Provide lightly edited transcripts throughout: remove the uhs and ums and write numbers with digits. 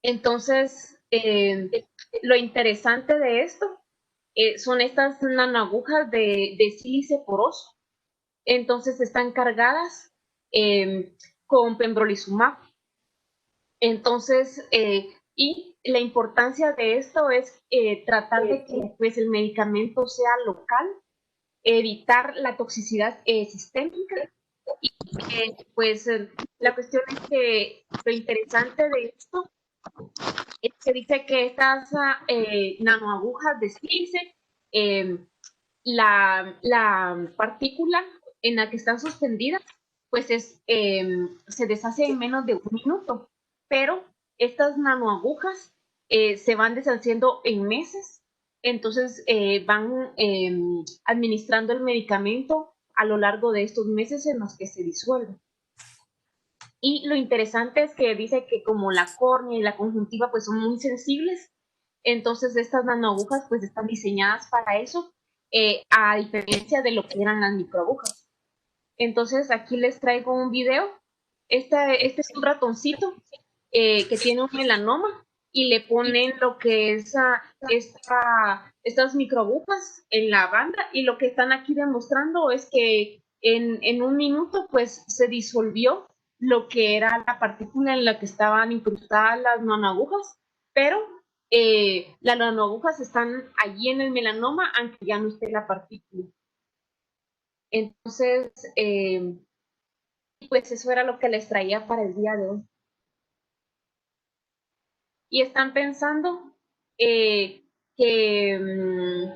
Entonces, lo interesante de esto son estas nanoagujas de sílice poroso. Entonces, están cargadas con pembrolizumab. Entonces, y la importancia de esto es tratar de que pues, el medicamento sea local, evitar la toxicidad sistémica y pues la cuestión es que lo interesante de esto es que dice que estas nanoagujas de sílice, eh, la partícula en la que están suspendidas, pues se deshace en menos de un minuto, pero estas nanoagujas se van deshaciendo en meses, entonces van administrando el medicamento a lo largo de estos meses en los que se disuelve. Y lo interesante es que dice que como la córnea y la conjuntiva pues son muy sensibles, entonces estas nanoagujas pues están diseñadas para eso, a diferencia de lo que eran las microagujas. Entonces aquí les traigo un video. Este es un ratoncito que tiene un melanoma y le ponen lo que es estas microagujas en la banda y lo que están aquí demostrando es que en un minuto pues se disolvió lo que era la partícula en la que estaban incrustadas las nanoagujas, pero las nanoagujas están allí en el melanoma aunque ya no esté la partícula. Entonces, pues eso era lo que les traía para el día de hoy. Y están pensando eh, que,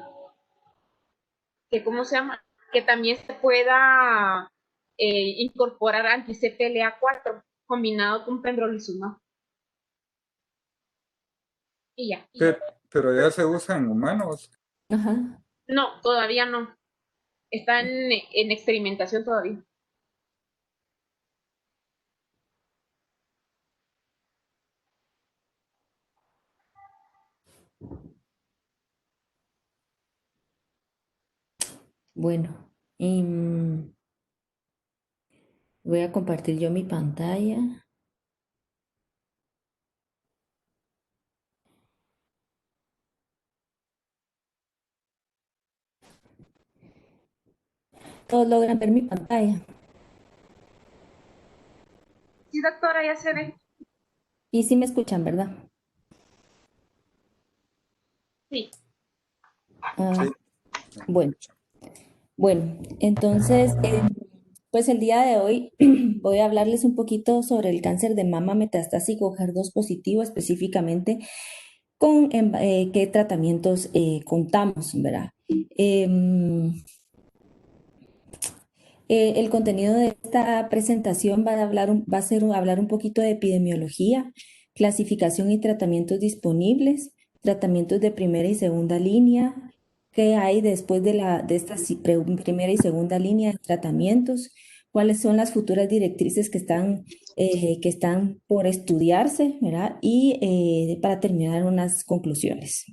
que, ¿cómo se llama? Que también se pueda incorporar anti-CTLA4 combinado con pembrolizumab. Y ya. Pero ya se usa en humanos. Ajá. No, todavía no. Está en experimentación todavía. Bueno, voy a compartir yo mi pantalla. Todos logran ver mi pantalla. Sí, doctora, ya se ve. Y sí me escuchan, ¿verdad? Sí. Ah, Sí. bueno, bueno, entonces, pues el día de hoy voy a hablarles un poquito sobre el cáncer de mama metastásico HER2 positivo, específicamente con qué tratamientos contamos, ¿verdad? Em, el contenido de esta presentación va a hablar un poquito de epidemiología, clasificación y tratamientos disponibles, tratamientos de primera y segunda línea, qué hay después de esta primera y segunda línea de tratamientos, cuáles son las futuras directrices que están por estudiarse, ¿verdad? Y para terminar, unas conclusiones.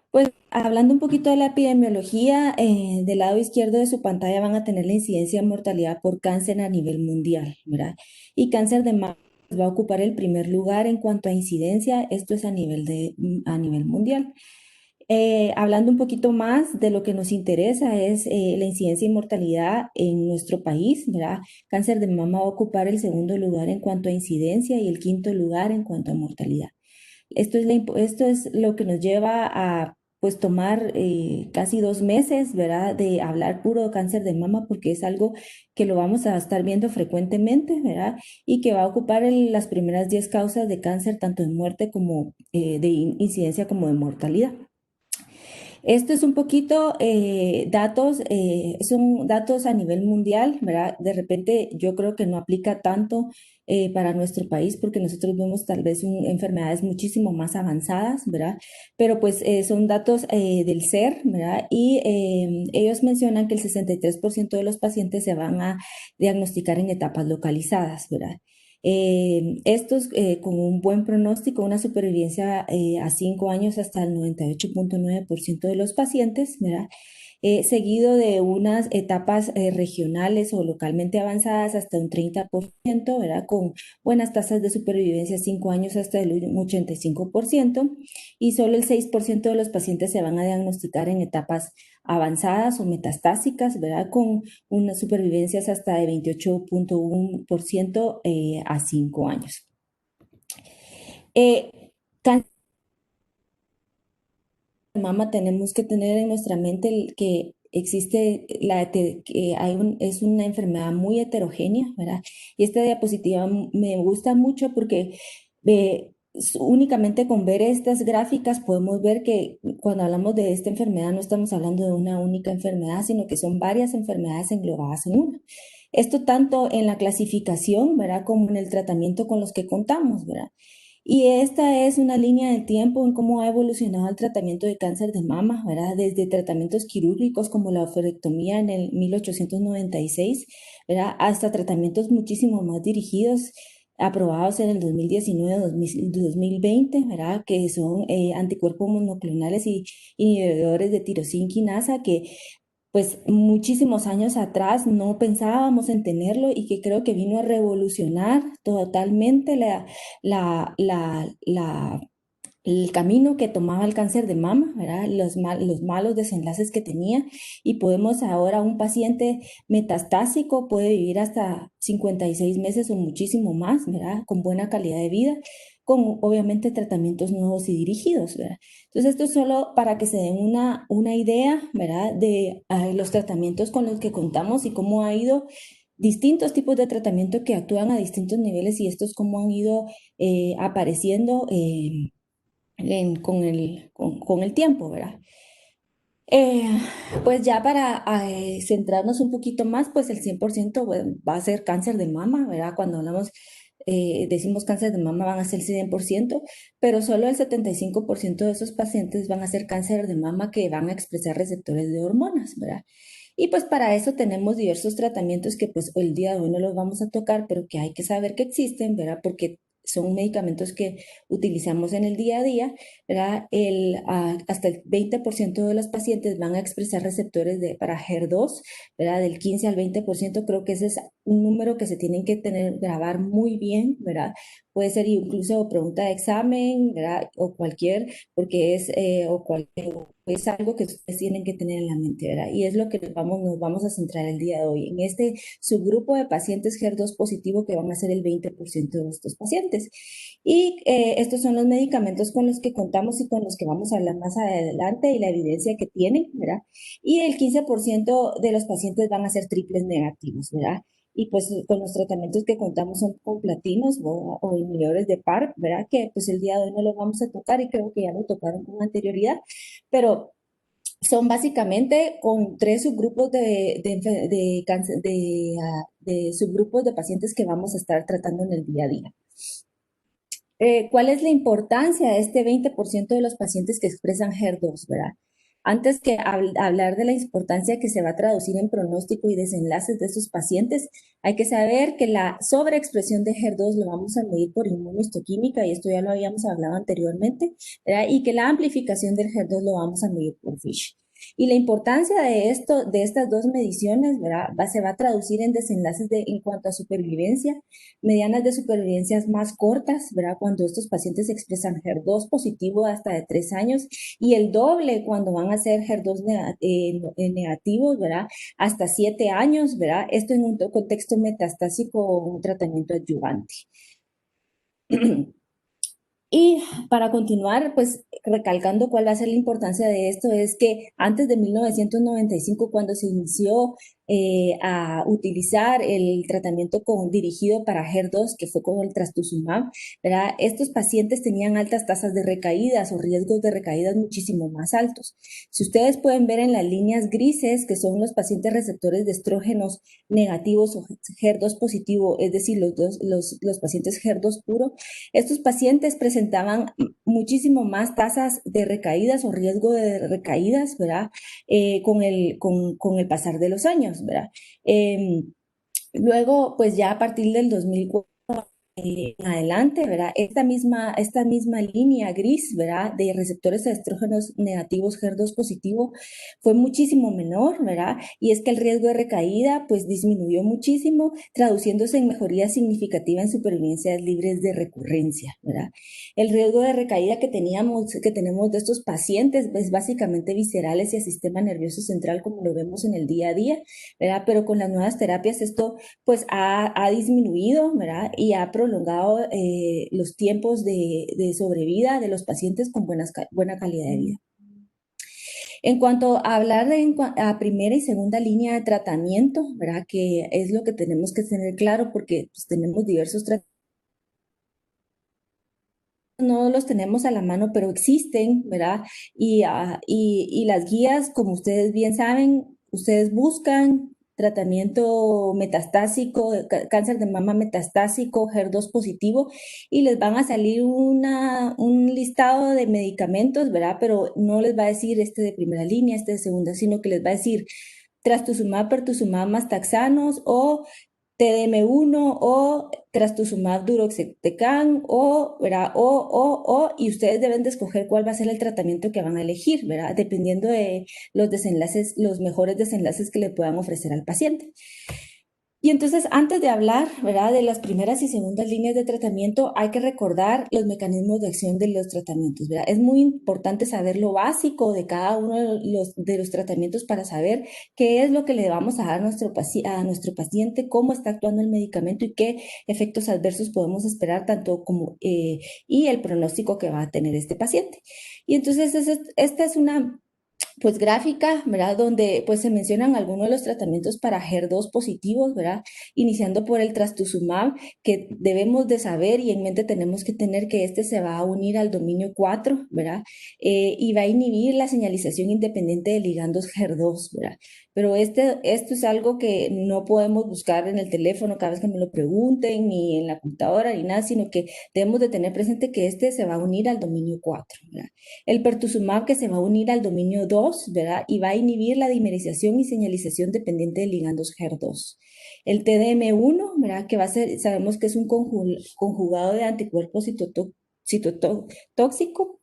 Pues hablando un poquito de la epidemiología, del lado izquierdo de su pantalla van a tener la incidencia de mortalidad por cáncer a nivel mundial, ¿verdad? Y cáncer de mama va a ocupar el primer lugar en cuanto a incidencia, esto es a nivel mundial. Hablando un poquito más de lo que nos interesa es la incidencia y mortalidad en nuestro país, ¿verdad? Cáncer de mama va a ocupar el segundo lugar en cuanto a incidencia y el quinto lugar en cuanto a mortalidad. Esto es lo que nos lleva a pues tomar casi 2 meses, ¿verdad? De hablar puro de cáncer de mama porque es algo que lo vamos a estar viendo frecuentemente, ¿verdad? Y que va a ocupar las primeras 10 causas de cáncer, tanto de muerte como de incidencia como de mortalidad. Esto es un poquito son datos a nivel mundial, ¿verdad? De repente yo creo que no aplica tanto para nuestro país porque nosotros vemos tal vez enfermedades muchísimo más avanzadas, ¿verdad? Pero pues son datos del SER, ¿verdad? Y ellos mencionan que el 63% de los pacientes se van a diagnosticar en etapas localizadas, ¿verdad? Estos con un buen pronóstico, una supervivencia a 5 años hasta el 98.9% de los pacientes, ¿verdad? seguido de unas etapas regionales o localmente avanzadas hasta un 30%, ¿verdad? Con buenas tasas de supervivencia 5 años hasta el 85%, y solo el 6% de los pacientes se van a diagnosticar en etapas avanzadas o metastásicas, ¿verdad? Con unas supervivencias hasta de 28.1% a 5 años. Cáncer de mama, tenemos que tener en nuestra mente que existe, es una enfermedad muy heterogénea, ¿verdad? Y esta diapositiva me gusta mucho porque únicamente con ver estas gráficas podemos ver que cuando hablamos de esta enfermedad no estamos hablando de una única enfermedad, sino que son varias enfermedades englobadas en una. Esto tanto en la clasificación, ¿verdad? Como en el tratamiento con los que contamos, ¿verdad? Y esta es una línea de tiempo en cómo ha evolucionado el tratamiento de cáncer de mama, ¿verdad? Desde tratamientos quirúrgicos como la oophorectomía en el 1896, ¿verdad? Hasta tratamientos muchísimo más dirigidos, aprobados en el 2019-2020, ¿verdad? Que son anticuerpos monoclonales y inhibidores de tirosina quinasa, que pues muchísimos años atrás no pensábamos en tenerlo y que creo que vino a revolucionar totalmente el camino que tomaba el cáncer de mama, ¿verdad? Los malos desenlaces que tenía, y podemos ahora, un paciente metastásico puede vivir hasta 56 meses o muchísimo más, ¿verdad? Con buena calidad de vida, con obviamente tratamientos nuevos y dirigidos, ¿verdad? Entonces esto es solo para que se den una idea, ¿verdad? De los tratamientos con los que contamos y cómo ha ido distintos tipos de tratamiento que actúan a distintos niveles, y estos cómo han ido apareciendo con el tiempo, ¿verdad? Eh, pues ya para centrarnos un poquito más, pues el 100% bueno, va a ser cáncer de mama, ¿verdad? Cuando hablamos, decimos cáncer de mama van a ser 100%, pero solo el 75% de esos pacientes van a ser cáncer de mama que van a expresar receptores de hormonas, ¿verdad? Y pues para eso tenemos diversos tratamientos que pues el día de hoy no los vamos a tocar, pero que hay que saber que existen, ¿verdad? Porque son medicamentos que utilizamos en el día a día, ¿verdad? Hasta el 20% de los pacientes van a expresar receptores para HER2, ¿verdad? Del 15 al 20%, creo que ese es un número que se tienen que grabar muy bien, ¿verdad? Puede ser incluso pregunta de examen, ¿verdad? O cualquier, porque es algo que ustedes tienen que tener en la mente, ¿verdad? Y es lo que nos vamos a centrar el día de hoy, en este subgrupo de pacientes HER2 positivo, que van a ser el 20% de estos pacientes. Y estos son los medicamentos con los que contamos y con los que vamos a hablar más adelante, y la evidencia que tienen, ¿verdad? Y el 15% de los pacientes van a ser triples negativos, ¿verdad? Y pues con los tratamientos que contamos son con platinos o inhibidores de PARP, ¿verdad? Que pues el día de hoy no los vamos a tocar, y creo que ya lo tocaron con anterioridad, pero son básicamente con 3 subgrupos de cáncer, de subgrupos de pacientes que vamos a estar tratando en el día a día. ¿Cuál es la importancia de este 20% de los pacientes que expresan HER2, verdad? Antes que hablar de la importancia que se va a traducir en pronóstico y desenlaces de estos pacientes, hay que saber que la sobreexpresión de HER2 lo vamos a medir por inmunohistoquímica, y esto ya lo habíamos hablado anteriormente, ¿verdad? Y que la amplificación del HER2 lo vamos a medir por FISH. Y la importancia de estas dos mediciones, ¿verdad? Se va a traducir en desenlaces en cuanto a supervivencia, medianas de supervivencias más cortas, ¿verdad? Cuando estos pacientes expresan HER2 positivo hasta de 3 años, y el doble cuando van a ser HER2 negativos, ¿verdad? Hasta 7 años, ¿verdad? Esto en un contexto metastásico o un tratamiento adyuvante. Y para continuar, pues recalcando cuál va a ser la importancia de esto, es que antes de 1995, cuando se inició a utilizar el tratamiento dirigido para HER2, que fue con el trastuzumab, ¿verdad? Estos pacientes tenían altas tasas de recaídas o riesgos de recaídas muchísimo más altos. Si ustedes pueden ver en las líneas grises, que son los pacientes receptores de estrógenos negativos o HER2 positivo, es decir, los pacientes HER2 puro, estos pacientes presentaban muchísimo más tasas de recaídas o riesgo de recaídas, ¿verdad? Con el pasar de los años, ¿verdad? Luego, pues ya a partir del 2004, en adelante, ¿verdad? Esta misma línea gris, ¿verdad? De receptores a estrógenos negativos HER2 positivo fue muchísimo menor, ¿verdad? Y es que el riesgo de recaída pues disminuyó muchísimo, traduciéndose en mejoría significativa en supervivencias libres de recurrencia, ¿verdad? El riesgo de recaída que tenemos de estos pacientes es básicamente viscerales y al sistema nervioso central, como lo vemos en el día a día, ¿verdad? Pero con las nuevas terapias esto pues ha disminuido, ¿verdad? Y ha prolongado los tiempos de sobrevida de los pacientes con buena calidad de vida. En cuanto a hablar a primera y segunda línea de tratamiento, ¿verdad? Que es lo que tenemos que tener claro porque pues, tenemos diversos tratamientos. No los tenemos a la mano, pero existen, ¿verdad? Y las guías, como ustedes bien saben, ustedes buscan tratamiento metastásico, cáncer de mama metastásico, HER2 positivo, y les van a salir un listado de medicamentos, ¿verdad? Pero no les va a decir este de primera línea, este de segunda, sino que les va a decir trastuzumab, pertuzumab más taxanos o TDM1 o trastuzumab duroxetecan o, ¿verdad? Y ustedes deben de escoger cuál va a ser el tratamiento que van a elegir, ¿verdad? Dependiendo de los desenlaces, los mejores desenlaces que le puedan ofrecer al paciente. Y entonces, antes de hablar, ¿verdad? De las primeras y segundas líneas de tratamiento, hay que recordar los mecanismos de acción de los tratamientos, ¿verdad? Es muy importante saber lo básico de cada uno de los tratamientos para saber qué es lo que le vamos a dar a nuestro paciente, cómo está actuando el medicamento y qué efectos adversos podemos esperar, tanto como, y el pronóstico que va a tener este paciente. Y entonces, esta es una pues gráfica, ¿verdad? Donde pues se mencionan algunos de los tratamientos para HER2 positivos, ¿verdad? Iniciando por el trastuzumab, que debemos de saber y en mente tenemos que tener que este se va a unir al dominio 4, ¿verdad? Y va a inhibir la señalización independiente de ligandos HER2, ¿verdad? Pero esto es algo que no podemos buscar en el teléfono cada vez que me lo pregunten, ni en la computadora, ni nada, sino que debemos de tener presente que este se va a unir al dominio 4, ¿verdad? El pertuzumab que se va a unir al dominio 2, ¿verdad? Y va a inhibir la dimerización y señalización dependiente de ligandos HER2. El TDM1, ¿verdad? Que va a ser, sabemos que es un conjugado de anticuerpos citotóxico.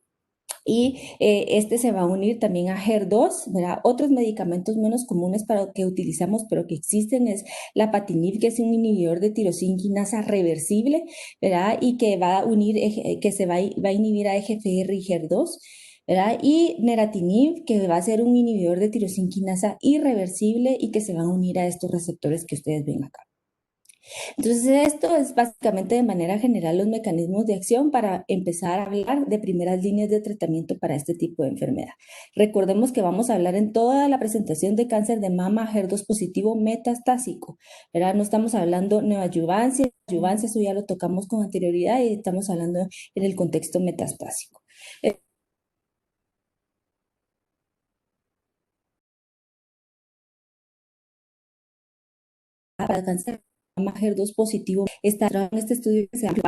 Y este se va a unir también a HER2, ¿verdad? Otros medicamentos menos comunes para que utilizamos, pero que existen, es la patinib, que es un inhibidor de tirosina quinasa reversible, ¿verdad? Y que va a unir, que va a inhibir a EGFR y HER2, ¿verdad? Y neratinib, que va a ser un inhibidor de tirosina quinasa irreversible y que se va a unir a estos receptores que ustedes ven acá. Entonces, esto es básicamente de manera general los mecanismos de acción para empezar a hablar de primeras líneas de tratamiento para este tipo de enfermedad. Recordemos que vamos a hablar en toda la presentación de cáncer de mama HER2 positivo metastásico, ¿verdad? No estamos hablando neoadyuvancia, adjuvancia, eso ya lo tocamos con anterioridad y estamos hablando en el contexto metastásico. Para cáncer HER2 positivo está en este estudio que se llama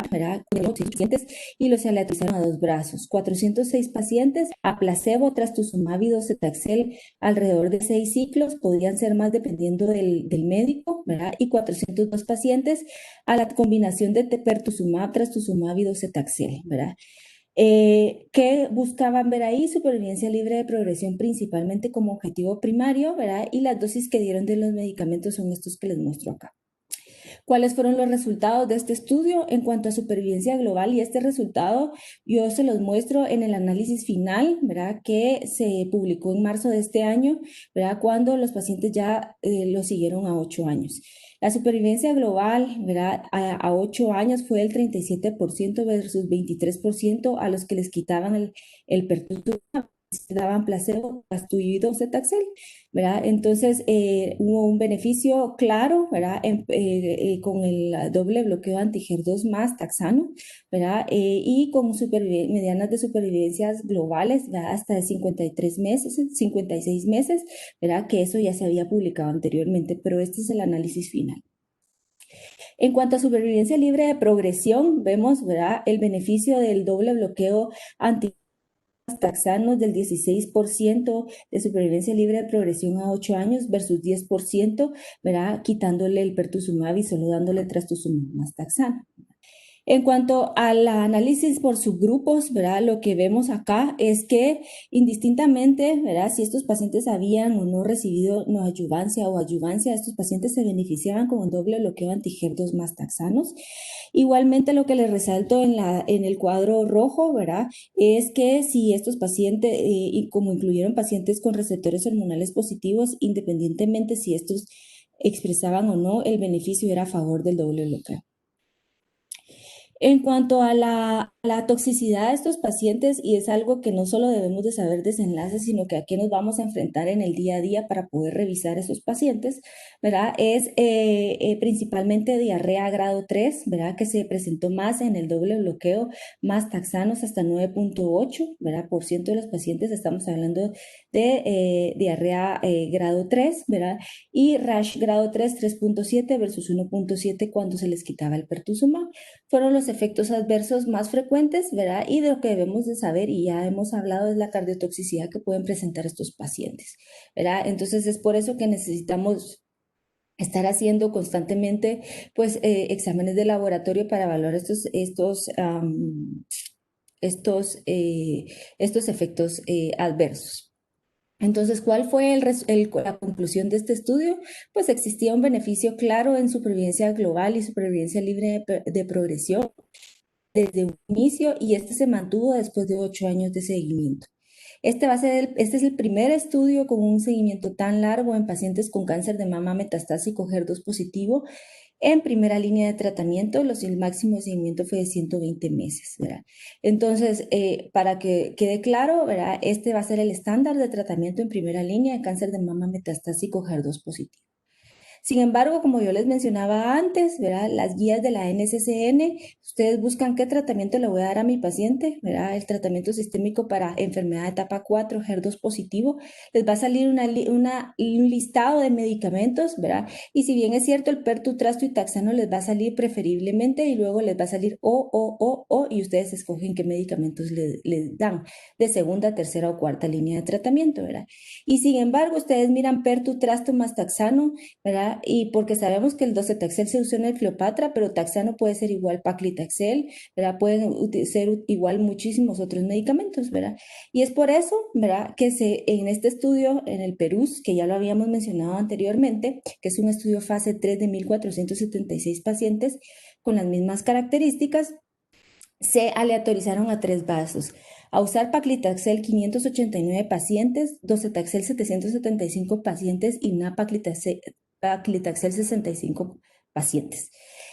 con los pacientes y los aleatorizaron a 2 brazos. 406 pacientes a placebo, trastuzumab y docetaxel alrededor de 6 ciclos, podrían ser más dependiendo del médico, ¿verdad? Y 402 pacientes a la combinación de pertuzumab, trastuzumab y docetaxel, ¿verdad? ¿Qué buscaban ver ahí? Supervivencia libre de progresión principalmente como objetivo primario, ¿verdad? Y las dosis que dieron de los medicamentos son estos que les muestro acá. ¿Cuáles fueron los resultados de este estudio en cuanto a supervivencia global? Y este resultado yo se los muestro en el análisis final, ¿verdad? Que se publicó en marzo de este año, ¿verdad? Cuando los pacientes ya lo siguieron a 8 años. La supervivencia global, ¿verdad? A 8 años fue del 37% versus 23% a los que les quitaban el pertuzumab, daban placebo, y docetaxel, ¿verdad? Entonces, hubo un beneficio claro, ¿verdad? Con el doble bloqueo anti-HER2 más taxano, ¿verdad? Y con medianas de supervivencias globales, ¿verdad? Hasta de 53 meses, 56 meses, ¿verdad? Que eso ya se había publicado anteriormente, pero este es el análisis final. En cuanto a supervivencia libre de progresión, vemos, ¿verdad? El beneficio del doble bloqueo anti taxanos del 16% de supervivencia libre de progresión a 8 años versus 10%, ¿verdad? Quitándole el pertuzumab y solo dándole trastuzumab más taxano. En cuanto al análisis por subgrupos, ¿verdad? Lo que vemos acá es que indistintamente, ¿verdad? Si estos pacientes habían o no recibido neoadjuvancia o adjuvancia, estos pacientes se beneficiaban con un doble bloqueo anti-HER2 más taxanos. Igualmente, lo que les resalto en el cuadro rojo, ¿verdad? Es que si estos pacientes, y como incluyeron pacientes con receptores hormonales positivos, independientemente si estos expresaban o no, el beneficio era a favor del doble bloqueo. En cuanto a la toxicidad de estos pacientes, y es algo que no solo debemos de saber desenlaces, sino que aquí nos vamos a enfrentar en el día a día para poder revisar esos pacientes, ¿verdad? Es principalmente diarrea grado 3, ¿verdad? Que se presentó más en el doble bloqueo, más taxanos hasta 9.8, ¿verdad? Por ciento de los pacientes, estamos hablando de diarrea grado 3, ¿verdad? Y rash grado 3, 3.7 versus 1.7 cuando se les quitaba el pertuzumab. Fueron los efectos adversos más frecuentes, ¿verdad? Y de lo que debemos de saber, y ya hemos hablado, es la cardiotoxicidad que pueden presentar estos pacientes, ¿verdad? Entonces es por eso que necesitamos estar haciendo constantemente, pues, exámenes de laboratorio para evaluar estos efectos adversos. Entonces, ¿cuál fue la conclusión de este estudio? Pues existía un beneficio claro en supervivencia global y supervivencia libre de progresión desde un inicio, y este se mantuvo después de 8 años de seguimiento. Este es el primer estudio con un seguimiento tan largo en pacientes con cáncer de mama metastásico HER2 positivo en primera línea de tratamiento. El máximo de seguimiento fue de 120 meses, ¿verdad? Entonces, para que quede claro, ¿verdad? Este va a ser el estándar de tratamiento en primera línea de cáncer de mama metastásico HER2 positivo. Sin embargo, como yo les mencionaba antes, ¿verdad? Las guías de la NCCN, ustedes buscan qué tratamiento le voy a dar a mi paciente, ¿verdad? El tratamiento sistémico para enfermedad de etapa 4, HER2 positivo, les va a salir un listado de medicamentos, ¿verdad? Y si bien es cierto, el pertutrasto y taxano les va a salir preferiblemente, y luego les va a salir O, y ustedes escogen qué medicamentos les dan de segunda, tercera o cuarta línea de tratamiento, ¿verdad? Y sin embargo, ustedes miran pertutrasto más taxano, ¿verdad? Y porque sabemos que el docetaxel se usa en el Cleopatra, pero taxano puede ser igual paclitaxel, ¿verdad? Pueden ser igual muchísimos otros medicamentos, ¿verdad? Y es por eso, ¿verdad? Que en este estudio en el Perú, que ya lo habíamos mencionado anteriormente, que es un estudio fase 3 de 1.476 pacientes con las mismas características, se aleatorizaron a 3 vasos. A usar paclitaxel 589 pacientes, docetaxel 775 pacientes y paclitaxel 65 pacientes.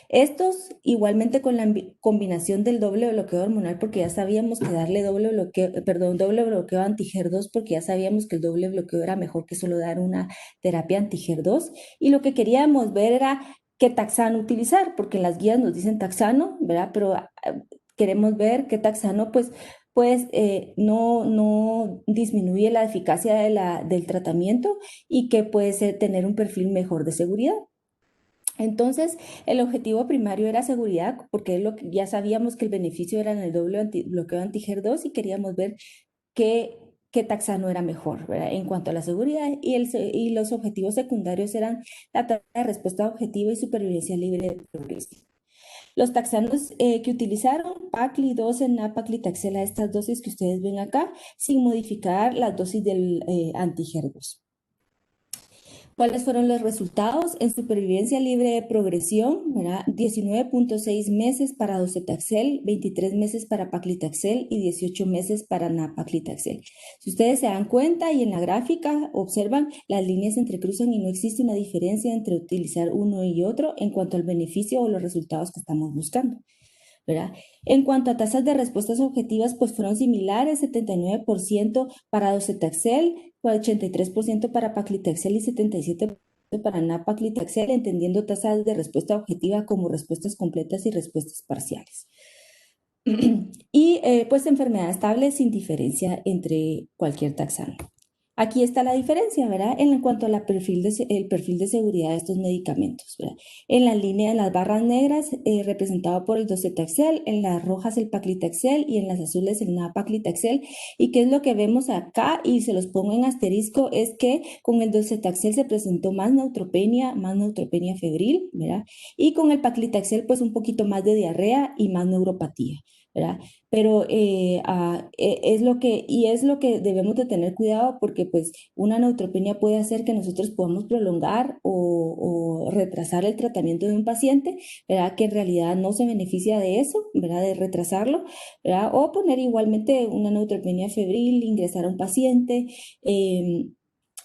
Estos igualmente con la combinación del doble bloqueo hormonal, porque ya sabíamos que darle doble bloqueo anti-HER2, porque ya sabíamos que el doble bloqueo era mejor que solo dar una terapia anti-HER2. Y lo que queríamos ver era qué taxano utilizar, porque en las guías nos dicen taxano, ¿verdad? Pero queremos ver qué taxano, pues no disminuye la eficacia del tratamiento, y que puede tener un perfil mejor de seguridad. Entonces, el objetivo primario era seguridad, porque ya sabíamos que el beneficio era en el doble bloqueo anti-HER2, y queríamos ver qué taxano era mejor, ¿verdad? En cuanto a la seguridad, y los objetivos secundarios eran la tasa de respuesta objetiva y supervivencia libre de progresión. Los taxanos que utilizaron, Pacli 12, nab-paclitaxel, a estas dosis que ustedes ven acá, sin modificar las dosis del anti-HER2. ¿Cuáles fueron los resultados? En supervivencia libre de progresión, ¿verdad? 19.6 meses para docetaxel, 23 meses para paclitaxel y 18 meses para nab-paclitaxel. Si ustedes se dan cuenta y en la gráfica observan, las líneas se entrecruzan y no existe una diferencia entre utilizar uno y otro en cuanto al beneficio o los resultados que estamos buscando, ¿verdad? En cuanto a tasas de respuestas objetivas, pues fueron similares: 79% para docetaxel, 83% para paclitaxel y 77% para nab-paclitaxel, entendiendo tasas de respuesta objetiva como respuestas completas y respuestas parciales. Y pues enfermedad estable sin diferencia entre cualquier taxano. Aquí está la diferencia, ¿verdad? En cuanto al perfil el perfil de seguridad de estos medicamentos, ¿verdad? En la línea, en las barras negras, representado por el docetaxel, en las rojas el paclitaxel y en las azules el nab-paclitaxel. ¿Y qué es lo que vemos acá? Y se los pongo en asterisco, es que con el docetaxel se presentó más neutropenia febril, ¿verdad? Y con el paclitaxel, pues un poquito más de diarrea y más neuropatía, ¿verdad? Pero es lo que debemos de tener cuidado porque pues una neutropenia puede hacer que nosotros podamos prolongar o retrasar el tratamiento de un paciente, ¿verdad? Que en realidad no se beneficia de eso, ¿verdad? De retrasarlo, ¿verdad? O poner igualmente una neutropenia febril, ingresar a un paciente,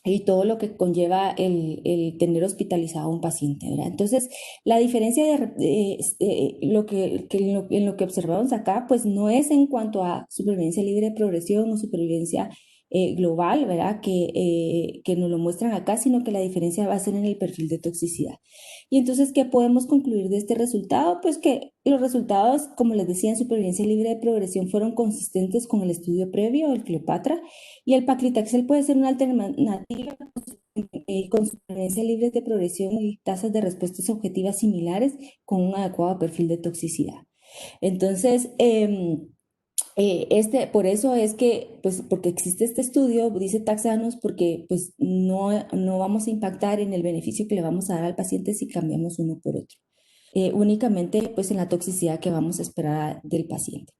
y todo lo que conlleva el tener hospitalizado a un paciente, ¿verdad? Entonces, la diferencia en lo que observamos acá, pues no es en cuanto a supervivencia libre de progresión o supervivencia global, ¿verdad? Que nos lo muestran acá, sino que la diferencia va a ser en el perfil de toxicidad. Y entonces, ¿qué podemos concluir de este resultado? Pues que los resultados, como les decía, en supervivencia libre de progresión fueron consistentes con el estudio previo, el Cleopatra, y el paclitaxel puede ser una alternativa con supervivencia libre de progresión y tasas de respuestas objetivas similares con un adecuado perfil de toxicidad. Entonces, por eso es que, pues, porque existe este estudio, dice Taxanos, porque pues no vamos a impactar en el beneficio que le vamos a dar al paciente si cambiamos uno por otro. Únicamente, pues, en la toxicidad que vamos a esperar del paciente.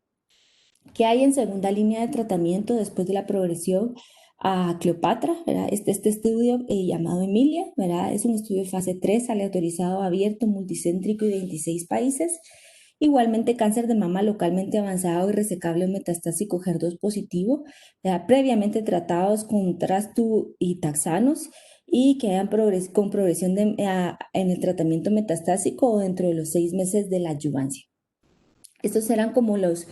¿Qué hay en segunda línea de tratamiento después de la progresión a Cleopatra? ¿Verdad? Este estudio llamado Emilia, ¿verdad? Es un estudio de fase 3, aleatorizado, abierto, multicéntrico y 26 países. Igualmente, cáncer de mama localmente avanzado y resecable o metastásico HER2 positivo, ¿verdad? Previamente tratados con Trastu y Taxanos y que hayan con progresión en el tratamiento metastásico o dentro de los 6 meses de la adyuvancia. Estos eran como los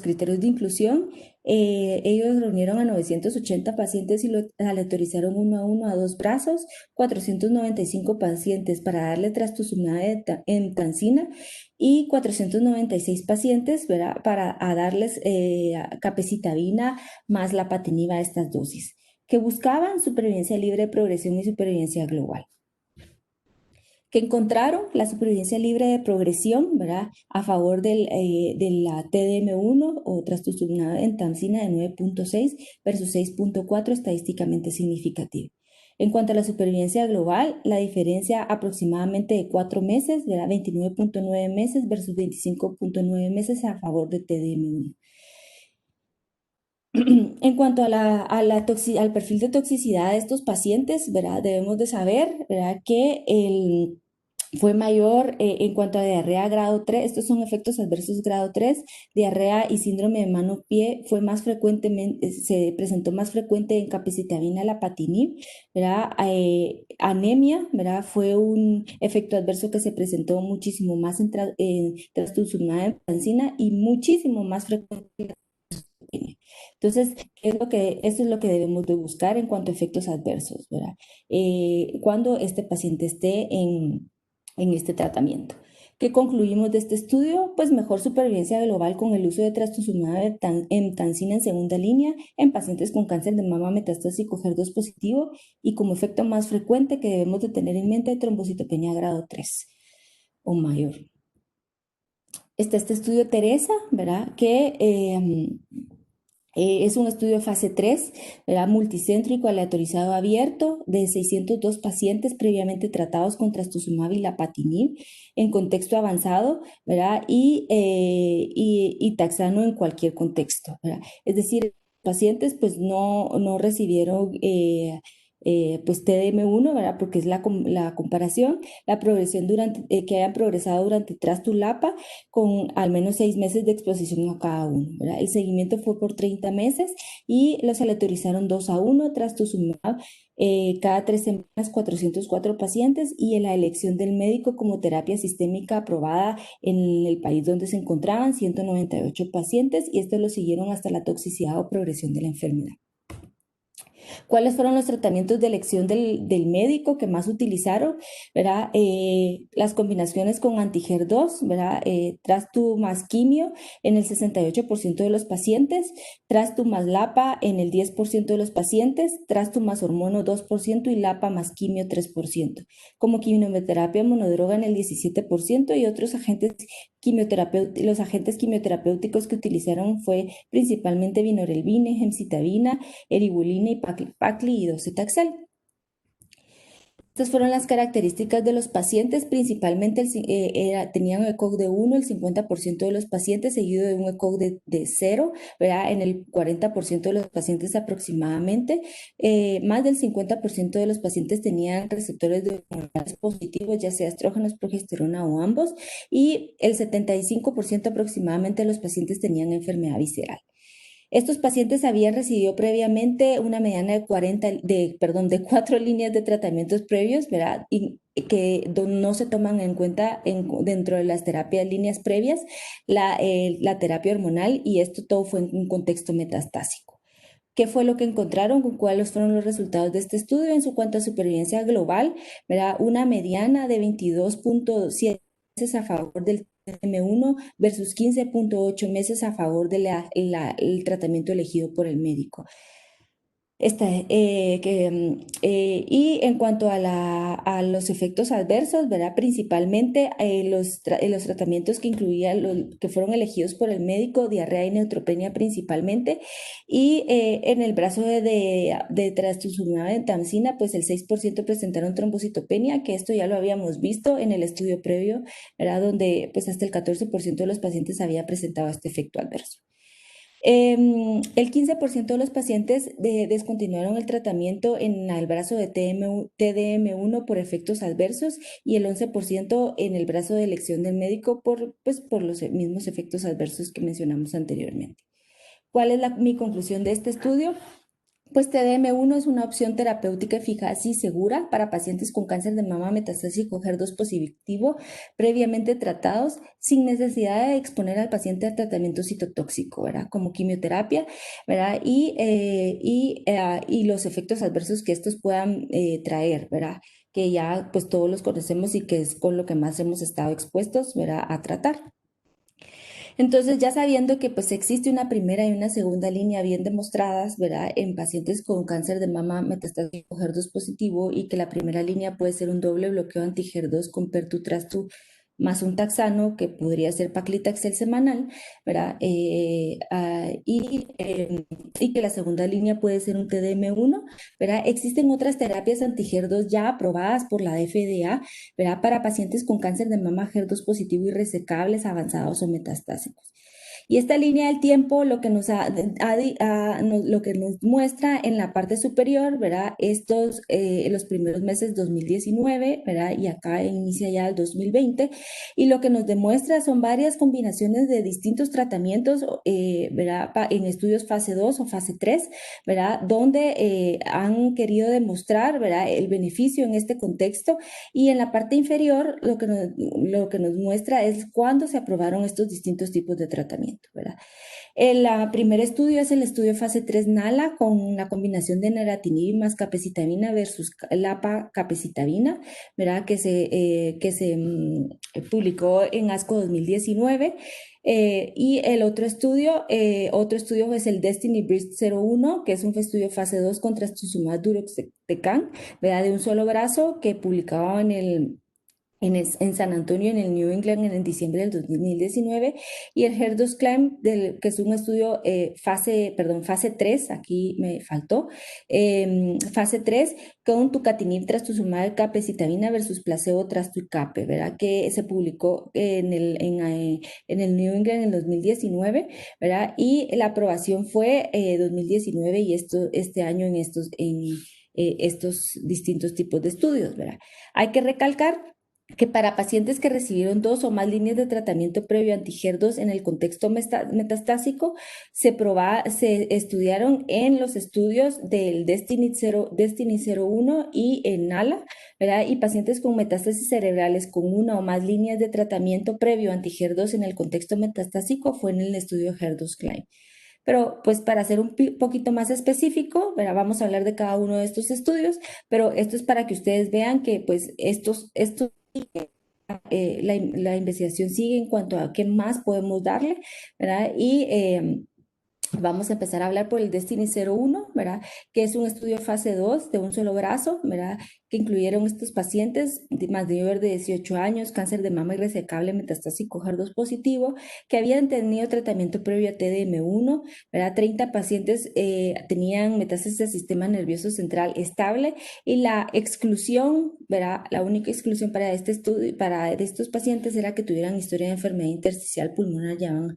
criterios de inclusión. Ellos reunieron a 980 pacientes y lo aleatorizaron uno a uno a 2 brazos, 495 pacientes para darle trastuzumab en tansina y 496 pacientes, ¿verdad? Para darles capecitabina más lapatinib a estas dosis, que buscaban supervivencia libre de progresión y supervivencia global. Que encontraron la supervivencia libre de progresión, ¿verdad? A favor de la TDM1 o trastuzumab en tansina de 9.6 versus 6.4, estadísticamente significativo. En cuanto a la supervivencia global, la diferencia aproximadamente de 4 meses, ¿verdad? 29.9 meses versus 25.9 meses a favor de TDM1. En cuanto al perfil de toxicidad de estos pacientes, ¿verdad? Debemos de saber, ¿verdad? Que fue mayor en cuanto a diarrea grado 3, estos son efectos adversos grado 3, diarrea y síndrome de mano-pie fue más frecuentemente, se presentó más frecuente en capecitabina lapatinib, ¿verdad? Anemia, ¿verdad? Fue un efecto adverso que se presentó muchísimo más en trastuzumab en tansina y muchísimo más frecuente en anemia. Entonces, eso es lo que debemos de buscar en cuanto a efectos adversos, ¿verdad? Cuando este paciente esté en este tratamiento. ¿Qué concluimos de este estudio? Pues mejor supervivencia global con el uso de trastuzumab en tansina en segunda línea en pacientes con cáncer de mama metastásico HER2 positivo y como efecto más frecuente que debemos de tener en mente trombocitopenia grado 3 o mayor. Está este estudio Teresa, ¿verdad? Que es un estudio de fase 3, ¿verdad? Multicéntrico, aleatorizado, abierto, de 602 pacientes previamente tratados con trastuzumab y lapatinib en contexto avanzado, ¿verdad? Y taxano en cualquier contexto, ¿verdad? Es decir, pacientes pues no recibieron pues TDM1, ¿verdad? Porque es la comparación, la progresión que hayan progresado durante trastulapa con al menos 6 meses de exposición a cada uno, ¿verdad? El seguimiento fue por 30 meses y los aleatorizaron 2 a 1, trastuzumab cada 3 semanas 404 pacientes y en la elección del médico como terapia sistémica aprobada en el país donde se encontraban 198 pacientes y esto lo siguieron hasta la toxicidad o progresión de la enfermedad. ¿Cuáles fueron los tratamientos de elección del médico que más utilizaron? ¿Verdad? Las combinaciones con anti-HER2, ¿verdad? Trastu más quimio en el 68% de los pacientes, trastu más LAPA en el 10% de los pacientes, trastu más hormono 2% y LAPA más quimio 3%. Como quimioterapia monodroga en el 17% y otros agentes los agentes quimioterapéuticos que utilizaron fue principalmente vinorelbine, gemcitabina, eribulina y pacli y docetaxel. Estas fueron las características de los pacientes, principalmente tenían un ECOG de 1, el 50% de los pacientes, seguido de un ECOG de 0, ¿verdad? En el 40% de los pacientes aproximadamente. Más del 50% de los pacientes tenían receptores de hormonales positivos, ya sea estrógenos, progesterona o ambos, y el 75% aproximadamente de los pacientes tenían enfermedad visceral. Estos pacientes habían recibido previamente una mediana de 4 líneas de tratamientos previos, ¿verdad? Y que no se toman en cuenta dentro de las terapias líneas previas, la terapia hormonal, y esto todo fue en un contexto metastásico. ¿Qué fue lo que encontraron? ¿Cuáles fueron los resultados de este estudio? En cuanto a supervivencia global, ¿verdad? Una mediana de 22.7 meses a favor del TDM1 versus 15.8 meses a favor del tratamiento elegido por el médico. Y en cuanto a los efectos adversos, ¿verdad? Principalmente los tratamientos que incluían, que fueron elegidos por el médico, diarrea y neutropenia principalmente, y en el brazo de trastuzumab ventamicina, pues el 6% presentaron trombocitopenia, que esto ya lo habíamos visto en el estudio previo, ¿verdad? Donde pues hasta el 14% de los pacientes había presentado este efecto adverso. El 15% de los pacientes descontinuaron el tratamiento en el brazo de TDM1 por efectos adversos y el 11% en el brazo de elección del médico por los mismos efectos adversos que mencionamos anteriormente. ¿Cuál es mi conclusión de este estudio? Pues TDM1 es una opción terapéutica eficaz y segura para pacientes con cáncer de mama metastásico HER2 positivo previamente tratados sin necesidad de exponer al paciente al tratamiento citotóxico, ¿verdad? Como quimioterapia, ¿verdad? Y los efectos adversos que estos puedan traer, ¿verdad? Que ya pues todos los conocemos y que es con lo que más hemos estado expuestos, ¿verdad? A tratar. Entonces, ya sabiendo que pues existe una primera y una segunda línea bien demostradas, ¿verdad? En pacientes con cáncer de mama metastásico HER2 positivo y que la primera línea puede ser un doble bloqueo anti-HER2 con pertutrastu más un taxano, que podría ser paclitaxel semanal, ¿verdad? Y que la segunda línea puede ser un TDM1, ¿verdad? Existen otras terapias anti-HER2 ya aprobadas por la FDA, ¿verdad? Para pacientes con cáncer de mama HER2 positivo y resecables avanzados o metastásicos. Y esta línea del tiempo lo que nos muestra en la parte superior, ¿verdad? Los primeros meses 2019, ¿verdad? Y acá inicia ya el 2020. Y lo que nos demuestra son varias combinaciones de distintos tratamientos, ¿verdad? En estudios fase 2 o fase 3, ¿verdad? Donde han querido demostrar, ¿verdad? El beneficio en este contexto. Y en la parte inferior lo que nos muestra es cuándo se aprobaron estos distintos tipos de tratamiento, ¿verdad? El primer estudio es el estudio fase 3 NALA con la combinación de neratinib más capecitabina versus LAPA-capecitabina, ¿verdad? Que se publicó en ASCO 2019. Y el otro estudio es el Destiny Breast 01, que es un estudio fase 2 con trastuzumab deruxtecan, ¿verdad? De un solo brazo que publicaba en San Antonio, en el New England, en diciembre del 2019, y el HER2 CLIMB, que es un estudio fase 3, aquí me faltó, fase 3, con tucatinib trastuzumab capecitabina versus placebo trastucape, ¿verdad? Que se publicó en el New England en 2019, ¿verdad? Y la aprobación fue 2019 y este año en estos distintos tipos de estudios, ¿verdad? Hay que recalcar que para pacientes que recibieron 2 o más líneas de tratamiento previo anti-HER2 en el contexto metastásico, se estudiaron en los estudios del Destiny 01 y en NALA, ¿verdad? Y pacientes con metástasis cerebrales con 1 o más líneas de tratamiento previo anti-HER2 en el contexto metastásico fue en el estudio HER2 CLIMB. Pero pues para ser un poquito más específico, ¿verdad? Vamos a hablar de cada uno de estos estudios, pero esto es para que ustedes vean que pues la investigación sigue en cuanto a qué más podemos darle, ¿verdad? Y vamos a empezar a hablar por el Destiny 01, ¿verdad? Que es un estudio fase 2 de un solo brazo, ¿verdad? Que incluyeron estos pacientes de mayor de 18 años, cáncer de mama irresecable metastásico HER2 positivo, que habían tenido tratamiento previo a TDM1, ¿verdad? 30 pacientes tenían metástasis al sistema nervioso central estable y la exclusión, ¿verdad? La única exclusión para este estudio, para estos pacientes era que tuvieran historia de enfermedad intersticial pulmonar. Ya van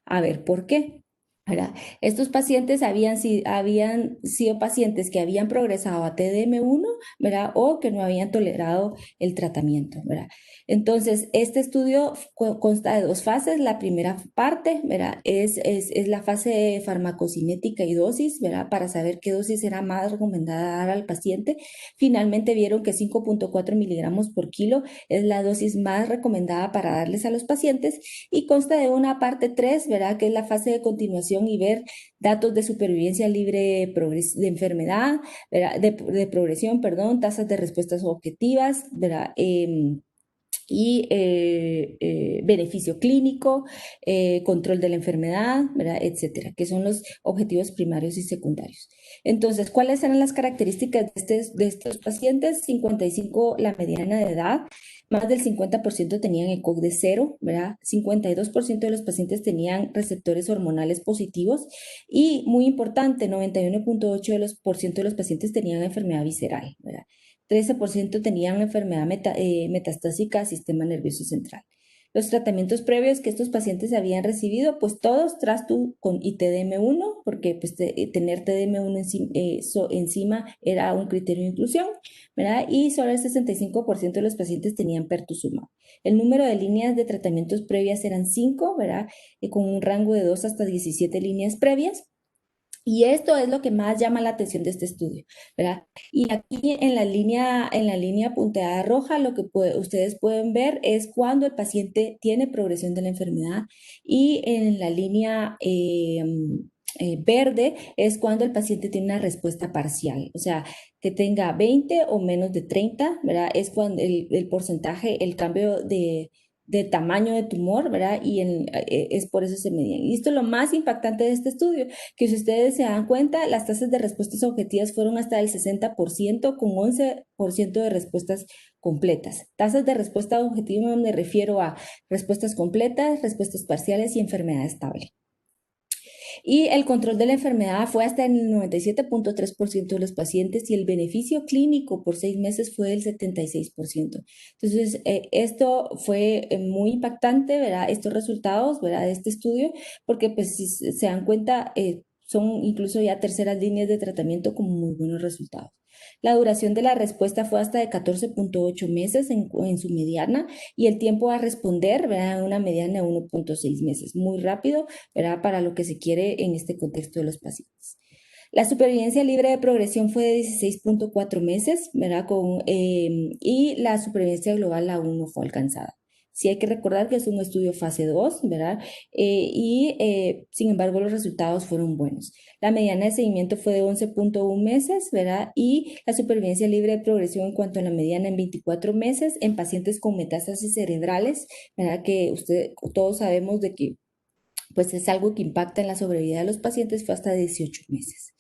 a ver por qué. ¿Verdad? Estos pacientes habían sido pacientes que habían progresado a TDM1, ¿verdad? O que no habían tolerado el tratamiento, ¿verdad? Entonces, este estudio consta de dos fases. La primera parte, ¿verdad? Es la fase de farmacocinética y dosis, ¿verdad? Para saber qué dosis era más recomendada dar al paciente. Finalmente vieron que 5.4 miligramos por kilo es la dosis más recomendada para darles a los pacientes y consta de una parte 3, ¿verdad? Que es la fase de continuación y ver datos de supervivencia libre de enfermedad, ¿verdad? De progresión, perdón, tasas de respuestas objetivas, ¿verdad? Beneficio clínico, control de la enfermedad, ¿verdad? Etcétera, que son los objetivos primarios y secundarios. Entonces, ¿cuáles eran las características de estos pacientes? 55 la mediana de edad, más del 50% tenían ECOG de 0, ¿verdad? 52% de los pacientes tenían receptores hormonales positivos y, muy importante, 91.8% de los pacientes tenían enfermedad visceral, ¿verdad? 13% tenían enfermedad metastásica al sistema nervioso central. Los tratamientos previos que estos pacientes habían recibido, pues todos Trastuz con TDM1, porque pues, tener TDM1 encima era un criterio de inclusión, ¿verdad? Y solo el 65% de los pacientes tenían pertuzumab. El número de líneas de tratamientos previas eran 5, ¿verdad? Con un rango de 2 hasta 17 líneas previas. Y esto es lo que más llama la atención de este estudio, ¿verdad? Y aquí en la línea punteada roja, lo que ustedes pueden ver es cuando el paciente tiene progresión de la enfermedad y en la línea verde es cuando el paciente tiene una respuesta parcial, o sea, que tenga 20 o menos de 30, ¿verdad? Es cuando el porcentaje, el cambio de tamaño de tumor, ¿verdad? Y es por eso se medían. Y esto es lo más impactante de este estudio, que si ustedes se dan cuenta, las tasas de respuestas objetivas fueron hasta el 60%, con 11% de respuestas completas. Tasas de respuesta objetiva me refiero a respuestas completas, respuestas parciales y enfermedad estable. Y el control de la enfermedad fue hasta el 97.3% de los pacientes y el beneficio clínico por 6 meses fue del 76%. Entonces, esto fue muy impactante, ¿verdad? Estos resultados, ¿verdad? De este estudio, porque pues si se dan cuenta, son incluso ya terceras líneas de tratamiento con muy buenos resultados. La duración de la respuesta fue hasta de 14.8 meses en su mediana y el tiempo a responder, ¿verdad? Una mediana de 1.6 meses. Muy rápido, ¿verdad? Para lo que se quiere en este contexto de los pacientes. La supervivencia libre de progresión fue de 16.4 meses, ¿verdad? Y la supervivencia global aún no fue alcanzada. Sí hay que recordar que es un estudio fase 2, ¿verdad? Sin embargo, los resultados fueron buenos. La mediana de seguimiento fue de 11.1 meses, ¿verdad? Y la supervivencia libre de progresión en cuanto a la mediana en 24 meses en pacientes con metástasis cerebrales, ¿verdad? Que todos sabemos de que pues es algo que impacta en la sobrevida de los pacientes, fue hasta 18 meses.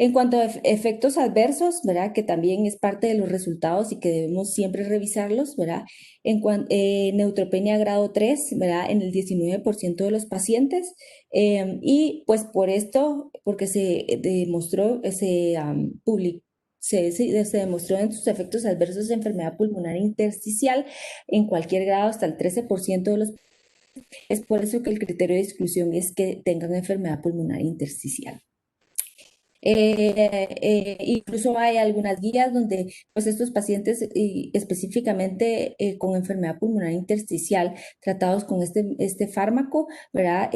En cuanto a efectos adversos, ¿verdad? Que también es parte de los resultados y que debemos siempre revisarlos, ¿verdad? Neutropenia grado 3, ¿verdad? En el 19% de los pacientes. Y pues por esto, porque se demostró, se demostró en sus efectos adversos de enfermedad pulmonar intersticial en cualquier grado hasta el 13% de los. Es por eso que el criterio de exclusión es que tengan enfermedad pulmonar intersticial. Incluso hay algunas guías donde pues estos pacientes específicamente con enfermedad pulmonar intersticial tratados con este fármaco, ¿verdad?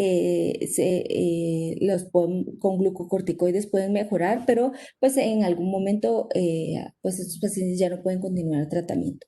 Con glucocorticoides pueden mejorar, pero pues en algún momento pues estos pacientes ya no pueden continuar el tratamiento.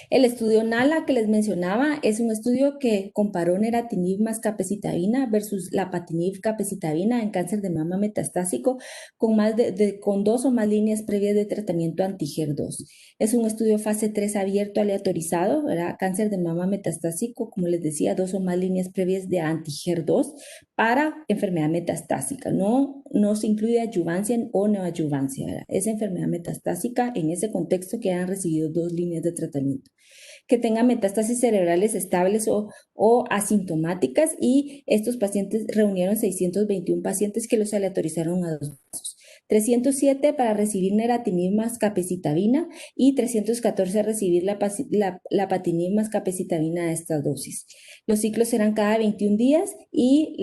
El estudio NALA que les mencionaba es un estudio que comparó neratinib más capecitabina versus lapatinib capecitabina en cáncer de mama metastásico con 2 o más líneas previas de tratamiento anti-HER2. Es un estudio fase 3 abierto aleatorizado, ¿verdad? Cáncer de mama metastásico, como les decía, 2 o más líneas previas de anti-HER2 para enfermedad metastásica. No se incluye adyuvancia o neoadyuvancia, ¿verdad? Es enfermedad metastásica en ese contexto que han recibido 2 líneas de tratamiento, que tengan metástasis cerebrales estables o asintomáticas, y estos pacientes reunieron 621 pacientes que los aleatorizaron a 2 brazos. 307 para recibir neratinib más capecitabina y 314 a recibir lapatinib más capecitabina a esta dosis. Los ciclos serán cada 21 días y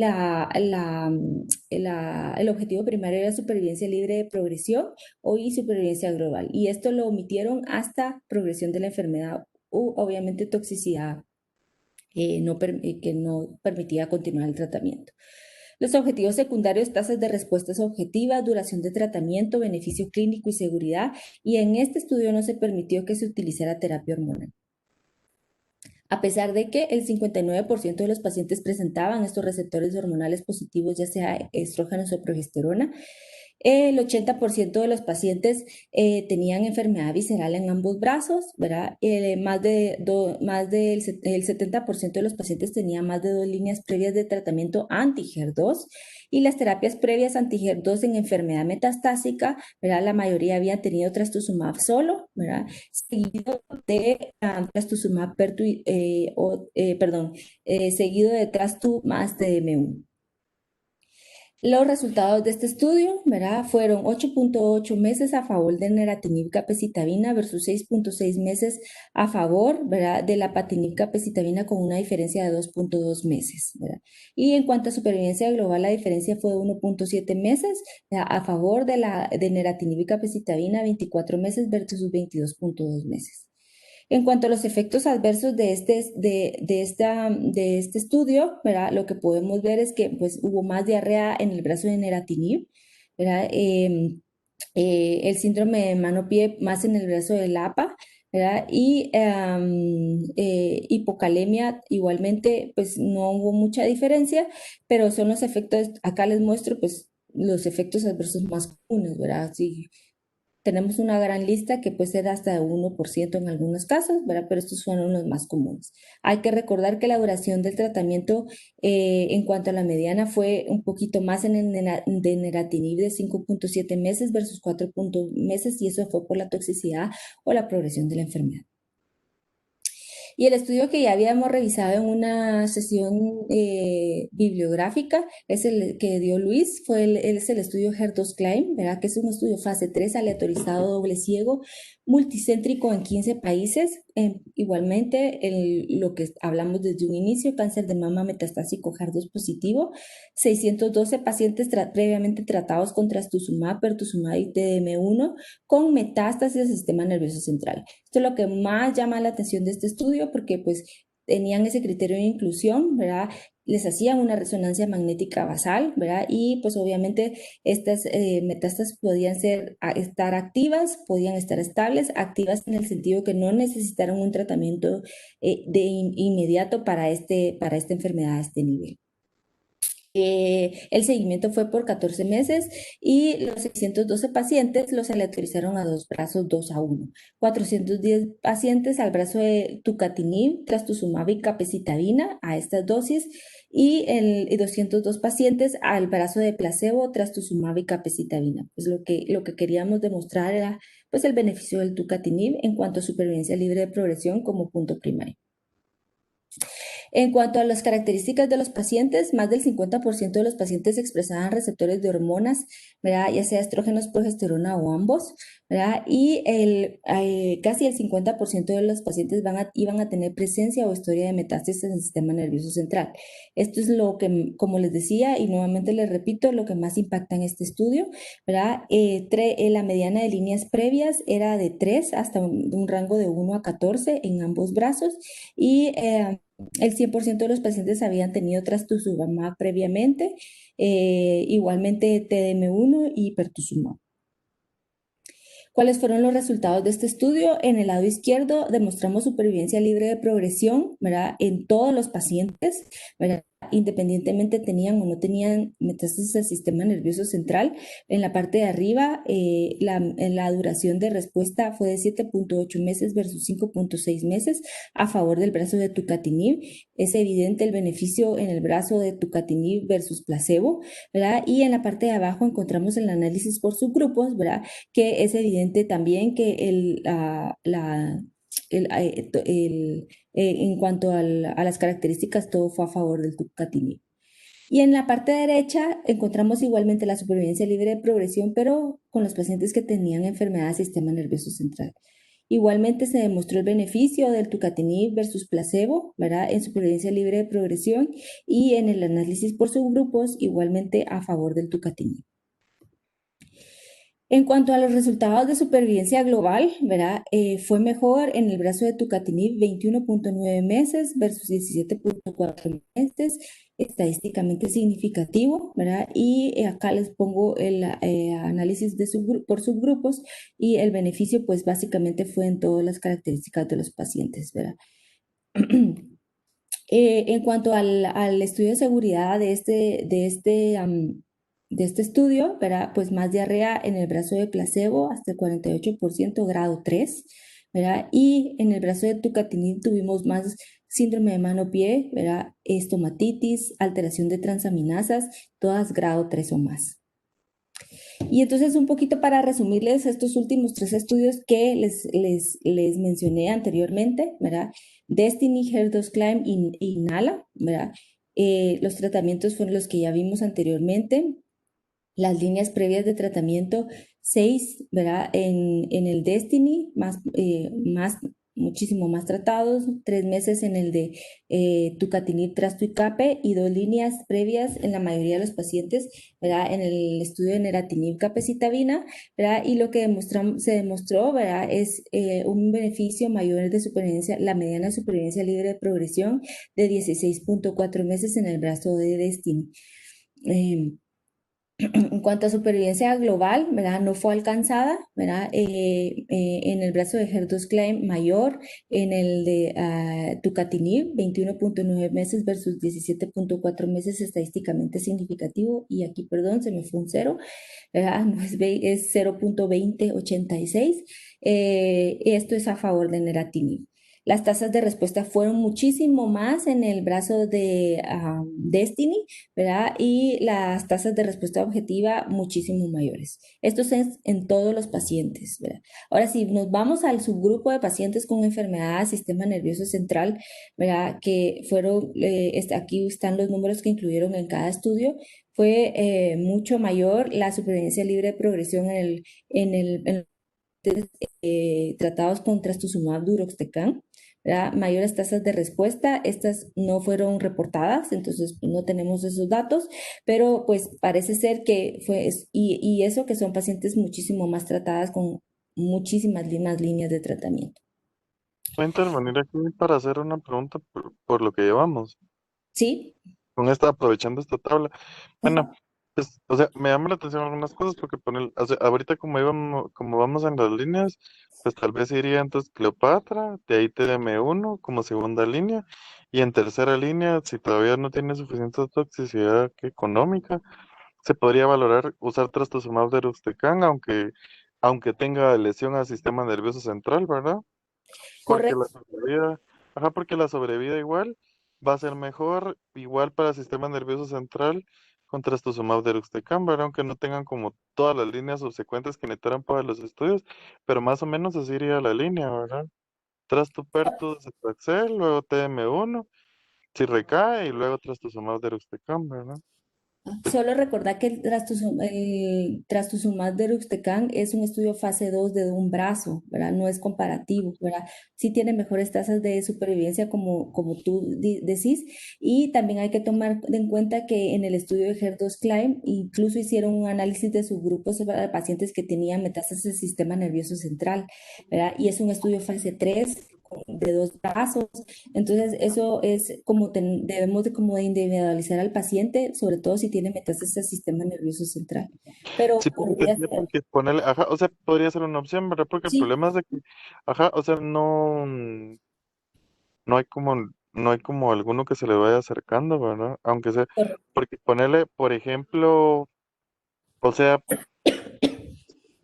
el objetivo primario era supervivencia libre de progresión y supervivencia global. Y esto lo omitieron hasta progresión de la enfermedad u obviamente toxicidad que no permitía continuar el tratamiento. Los objetivos secundarios: tasas de respuestas objetivas, duración de tratamiento, beneficio clínico y seguridad. Y en este estudio no se permitió que se utilizara terapia hormonal, a pesar de que el 59% de los pacientes presentaban estos receptores hormonales positivos, ya sea estrógenos o progesterona. El 80% de los pacientes tenían enfermedad visceral en ambos brazos, ¿verdad? El 70% de los pacientes tenían más de 2 líneas previas de tratamiento anti-HER2, y las terapias previas anti-HER2 en enfermedad metastásica, ¿verdad? La mayoría habían tenido trastuzumab solo, ¿verdad? Seguido de trastuzumab seguido de trastu más TDM1. Los resultados de este estudio, ¿verdad? Fueron 8.8 meses a favor de neratinib capecitabina versus 6.6 meses a favor, ¿verdad?, de lapatinib capecitabina, con una diferencia de 2.2 meses, ¿verdad? Y en cuanto a supervivencia global, la diferencia fue de 1.7 meses, ¿verdad?, a favor de neratinib capecitabina, 24 meses versus 22.2 meses. En cuanto a los efectos adversos de este estudio, ¿verdad?, lo que podemos ver es que pues, hubo más diarrea en el brazo de neratinib, ¿verdad? El síndrome de mano-pie más en el brazo de LAPA, ¿verdad? Y hipocalemia igualmente, pues no hubo mucha diferencia, pero son los efectos, acá les muestro pues los efectos adversos más comunes, ¿verdad? Sí, tenemos una gran lista que puede ser hasta de 1% en algunos casos, ¿verdad? Pero estos fueron los más comunes. Hay que recordar que la duración del tratamiento en cuanto a la mediana fue un poquito más de neratinib, de 5.7 meses versus 4 meses, y eso fue por la toxicidad o la progresión de la enfermedad. Y el estudio que ya habíamos revisado en una sesión bibliográfica, es el que dio Luis, es el estudio HER2CLIMB, ¿verdad? Que es un estudio fase 3 aleatorizado, doble ciego, multicéntrico en 15 países. Igualmente, lo que hablamos desde un inicio: cáncer de mama metastásico HER2 positivo, 612 pacientes previamente tratados con trastuzumab, pertuzumab y TDM1 con metástasis del sistema nervioso central. Esto es lo que más llama la atención de este estudio, porque pues tenían ese criterio de inclusión, ¿verdad? Les hacían una resonancia magnética basal, ¿verdad? Y pues obviamente estas metástasis podían estar activas, podían estar estables, activas en el sentido que no necesitaron un tratamiento inmediato para esta enfermedad a este nivel. El seguimiento fue por 14 meses y los 612 pacientes los aleatorizaron a 2 brazos, 2:1. 410 pacientes al brazo de tucatinib, trastuzumab y capecitabina a estas dosis, y 202 pacientes al brazo de placebo, trastuzumab y capecitabina. Pues lo que queríamos demostrar era pues el beneficio del tucatinib en cuanto a supervivencia libre de progresión como punto primario. En cuanto a las características de los pacientes, más del 50% de los pacientes expresaban receptores de hormonas, ¿verdad?, ya sea estrógenos, progesterona o ambos, ¿verdad? Y casi el 50% de los pacientes iban a tener presencia o historia de metástasis en el sistema nervioso central. Esto es lo que, como les decía, y nuevamente les repito, lo que más impacta en este estudio, ¿verdad? La mediana de líneas previas era de 3 hasta un rango de 1 a 14 en ambos brazos, y el 100% de los pacientes habían tenido trastuzumab previamente, igualmente TDM1 y pertuzumab. ¿Cuáles fueron los resultados de este estudio? En el lado izquierdo demostramos supervivencia libre de progresión, ¿verdad? En todos los pacientes, ¿verdad? Independientemente tenían o no tenían metástasis al sistema nervioso central. En la parte de arriba, la duración de respuesta fue de 7.8 meses versus 5.6 meses a favor del brazo de tucatinib. Es evidente el beneficio en el brazo de tucatinib versus placebo, ¿verdad? Y en la parte de abajo encontramos el análisis por subgrupos, ¿verdad? Que es evidente también que en cuanto a las características, todo fue a favor del tucatinib. Y en la parte derecha encontramos igualmente la supervivencia libre de progresión, pero con los pacientes que tenían enfermedad del sistema nervioso central. Igualmente se demostró el beneficio del tucatinib versus placebo, ¿verdad? En supervivencia libre de progresión y en el análisis por subgrupos, igualmente a favor del tucatinib. En cuanto a los resultados de supervivencia global, ¿verdad? Fue mejor en el brazo de tucatinib 21.9 meses versus 17.4 meses, estadísticamente significativo, ¿verdad? Y acá les pongo el análisis de por subgrupos y el beneficio pues básicamente fue en todas las características de los pacientes, ¿verdad? En cuanto al estudio de seguridad de este estudio, ¿verdad? Pues más diarrea en el brazo de placebo hasta el 48% grado 3, ¿verdad? Y en el brazo de tucatinib tuvimos más síndrome de mano-pie, ¿verdad? Estomatitis, alteración de transaminasas, todas grado 3 o más. Y entonces un poquito para resumirles estos últimos 3 estudios que les mencioné anteriormente, ¿verdad? Destiny, HER2 Climb y NALA, ¿verdad? Los tratamientos fueron los que ya vimos anteriormente. Las líneas previas de tratamiento, 6, ¿verdad? En el Destiny, muchísimo más tratados, 3 meses en el de tucatinib, trasto y cape, y 2 líneas previas en la mayoría de los pacientes, ¿verdad? En el estudio de neratinib, capecitabina, ¿verdad? Y lo que se demostró, ¿verdad? Es un beneficio mayor de supervivencia, la mediana supervivencia libre de progresión de 16.4 meses en el brazo de Destiny. En cuanto a supervivencia global, ¿verdad? No fue alcanzada, ¿verdad? En el brazo de HER2 Climb mayor, en el de tucatinib, 21.9 meses versus 17.4 meses estadísticamente significativo. Y aquí, perdón, se me fue un 0, ¿verdad? No es 0.2086. Esto es a favor de neratinib. Las tasas de respuesta fueron muchísimo más en el brazo de Destiny, ¿verdad? Y las tasas de respuesta objetiva muchísimo mayores. Esto es en todos los pacientes, ¿verdad? Ahora, si nos vamos al subgrupo de pacientes con enfermedad del sistema nervioso central, ¿verdad? Que fueron, aquí están los números que incluyeron en cada estudio, fue mucho mayor la supervivencia libre de progresión en tratados con trastuzumab duroxtecan, ¿verdad? Mayores tasas de respuesta, estas no fueron reportadas, entonces no tenemos esos datos, pero pues parece ser que fue, y eso que son pacientes muchísimo más tratadas con muchísimas más líneas de tratamiento. Voy a intervenir aquí para hacer una pregunta por lo que llevamos. ¿Sí? Con aprovechando esta tabla. Bueno, pues, o sea, me llama la atención algunas cosas porque o sea, ahorita como vamos en las líneas, pues tal vez iría entonces Cleopatra, de ahí TDM1 como segunda línea, y en tercera línea, si todavía no tiene suficiente toxicidad económica, se podría valorar usar trastuzumab deruxtecan, aunque tenga lesión al sistema nervioso central, ¿verdad? Porque la Correcto. sobrevida, ajá, porque la sobrevida igual va a ser mejor, igual para el sistema nervioso central con trastuzumab deruxtecan, ¿verdad? Aunque no tengan como todas las líneas subsecuentes que necesitaran para los estudios, pero más o menos así iría la línea, ¿verdad? Trastuperto de luego TM1, si recae, y luego trastuzumab deruxtecan, ¿verdad? Solo recordar que el trastuzumab deruxtecan es un estudio fase 2 de un brazo, ¿verdad? No es comparativo, ¿verdad? Sí tiene mejores tasas de supervivencia como tú decís, y también hay que tomar en cuenta que en el estudio de HER2 Climb incluso hicieron un análisis de subgrupos para pacientes que tenían metástasis del sistema nervioso central, ¿verdad? Y es un estudio fase 3 de 2 brazos. Entonces, eso es como debemos de como de individualizar al paciente, sobre todo si tiene metástasis al sistema nervioso central. Pero Sí, pero podría entendía ser, porque ponerle, ajá, o sea, podría ser una opción, ¿verdad? Porque el sí, problema es de que, ajá, o sea, no hay como, no hay como alguno que se le vaya acercando, ¿verdad? Aunque sea, correcto. porque ponerle, por ejemplo, o sea,